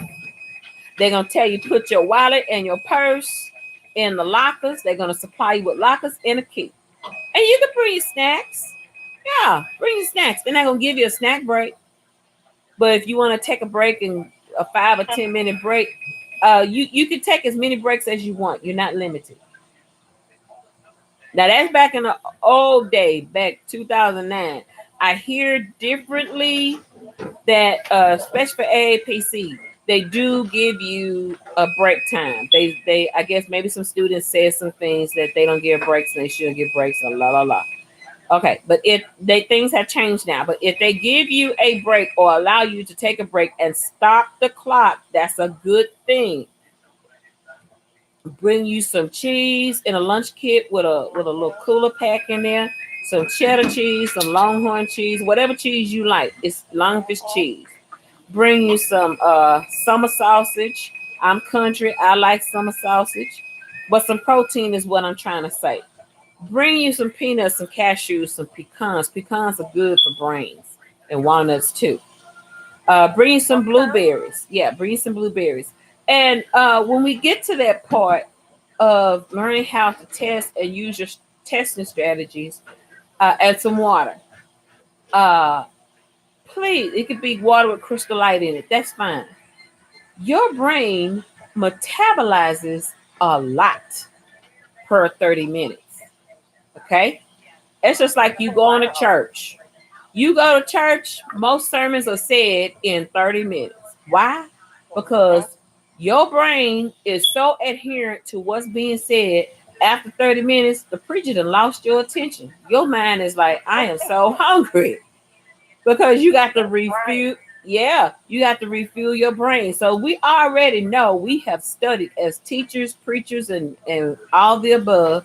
They're gonna tell you put your wallet and your purse in the lockers. They're gonna supply you with lockers and a key, and you can bring your snacks. Yeah, bring your snacks. They're not gonna give you a snack break, but if you want to take a break and a 5 or 10 minute break, you can take as many breaks as you want. You're not limited. Now that's back in the old day, back 2009. I hear differently that, especially for AAPC, they do give you a break time. They I guess maybe some students said some things that they don't give breaks and they should give breaks. And la la la. Okay, but if they things have changed now, but if they give you a break or allow you to take a break and stop the clock, that's a good thing. Bring you some cheese in a lunch kit with a little cooler pack in there, some cheddar cheese, some Longhorn cheese, whatever cheese you like. It's longfish cheese. Bring you some summer sausage. I'm country. I like summer sausage, but some protein is what I'm trying to say. Bring you some peanuts, some cashews, some pecans. Pecans are good for brains, and walnuts too. Bring some blueberries. Yeah, bring some blueberries. And when we get to that part of learning how to test and use your testing strategies, add some water. Uh, Please, it could be water with crystal light in it. That's fine. Your brain metabolizes a lot per 30 minutes. Okay? It's just like you going to church. You go to church, most sermons are said in 30 minutes. Why? Because your brain is so adherent to what's being said. After 30 minutes, the preacher done lost your attention. Your mind is like, I am so hungry. Because you got to refuel. Yeah, you got to refuel your brain. So we already know, we have studied as teachers, preachers, and all the above,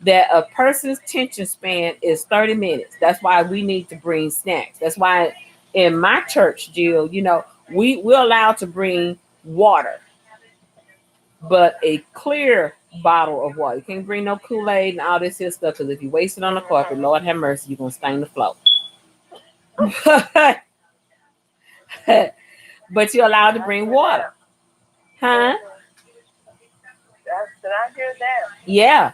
that a person's attention span is 30 minutes. That's why we need to bring snacks. That's why in my church, Jill, we're allowed to bring water, but a clear bottle of water. You can't bring no Kool-Aid and all this here stuff, because if you waste it on the carpet, Lord have mercy, you're going to stain the floor. But you're allowed to bring water. Huh? Did I hear that? Yeah.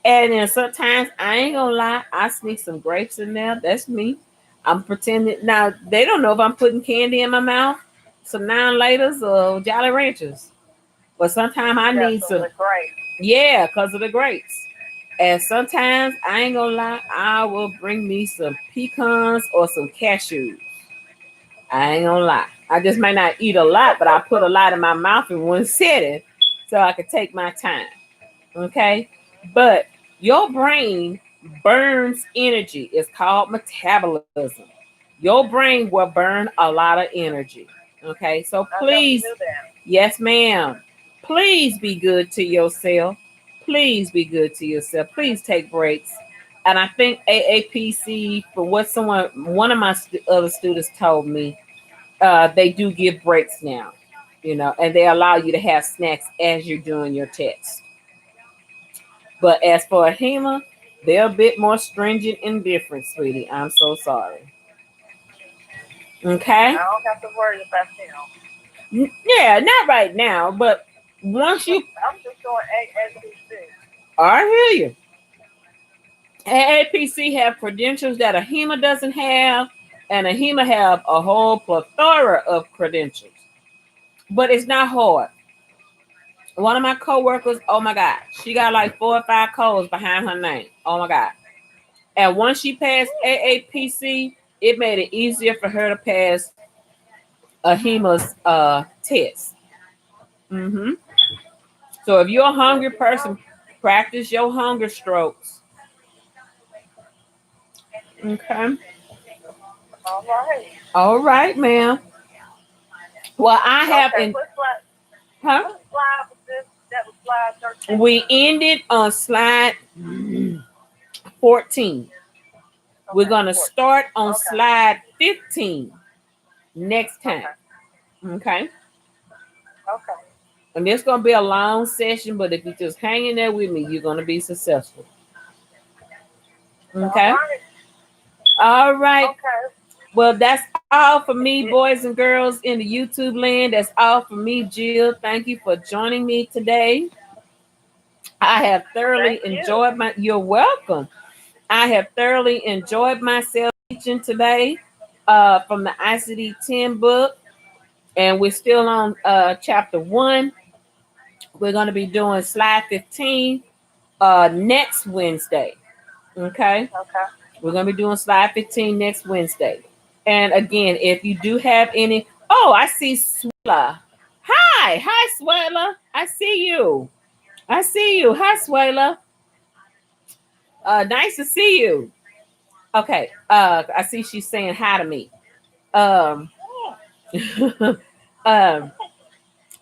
And then sometimes, I ain't gonna lie, I sneak some grapes in there. That's me. I'm pretending. Now, they don't know if I'm putting candy in my mouth, some 9-laters or Jolly Ranchers. But sometimes I need some. Yeah, because of the grapes. And sometimes, I ain't gonna lie, I will bring me some pecans or some cashews. I ain't gonna lie. I just might not eat a lot, but I put a lot in my mouth in one sitting so I could take my time. Okay? But your brain burns energy. It's called metabolism. Your brain will burn a lot of energy. Okay, so I never please, knew that. yes, ma'am. Please be good to yourself. Please be good to yourself. Please take breaks. And I think AAPC, for what one of my other students told me, they do give breaks now, and they allow you to have snacks as you're doing your test. But as for a HEMA, they're a bit more stringent and different, sweetie. I'm so sorry. I Okay? don't have to worry about them. Yeah, not right now, but once you, I'm just doing ASPC. I hear you. AAPC have credentials that a HEMA doesn't have, and a HEMA have a whole plethora of credentials. But it's not hard. One of my coworkers, oh my God, she got like 4 or 5 codes behind her name. Oh my God. And once she passed AAPC, it made it easier for her to pass a HEMA's test. hmm So if you're a Good hungry to know. person, practice your hunger strokes. Okay. All right. All right, ma'am. Well, I have Okay. in, What slide? huh? What slide was this? That was slide 13. We ended on slide 14. We're Okay. going to 14. start on Okay. slide 15 next time. Okay. Okay. Okay. And it's going to be a long session, but if you just hang in there with me, you're going to be successful. All Okay. right. All right. Okay. Well, that's all for me, boys and girls in the YouTube land. That's all for me, Jill. Thank you for joining me today. I have thoroughly Thank you. enjoyed you're welcome. I have thoroughly enjoyed myself teaching today from the ICD 10 book. And we're still on chapter 1. We're going to be doing slide 15 next Wednesday. Okay. Okay. We're going to be doing slide 15 next Wednesday. And again, if you do have any, oh, I see Swela. Hi, Swela. I see you. I see you. Hi, Swela. Nice to see you. Okay. I see she's saying hi to me. Um, um,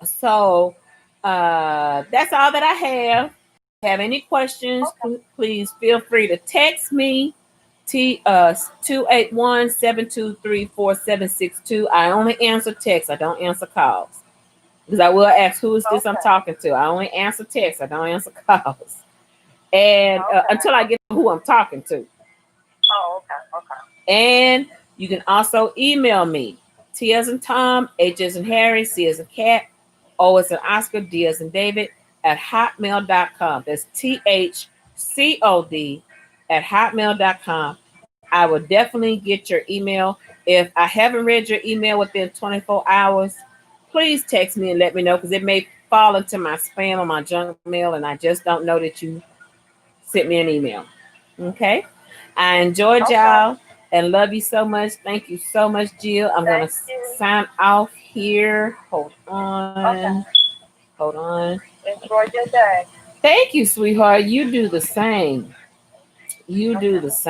so that's all that I have. Have any questions, Okay. please feel free to text me. 281-723-4762. I only answer texts. I don't answer calls. Because I will ask who is this I'm Okay. talking to. I only answer texts. I don't answer calls. And Okay. until I get who I'm talking to. Oh, okay. Okay. And you can also email me. T as in Tom, H as in Harry, C as in Cat, O as in Oscar, D as in David at hotmail.com. That's THCOD at hotmail.com. I will definitely get your email. If I haven't read your email within 24 hours, please text me and let me know because it may fall into my spam or my junk mail and I just don't know that you sent me an email. Okay? I enjoyed Okay. y'all and love you so much. Thank you so much, Jill. I'm going to Thank you. sign off here. Hold on. Okay. Hold on. Enjoy your day. Thank you, sweetheart. You do the same. You do Okay. the same.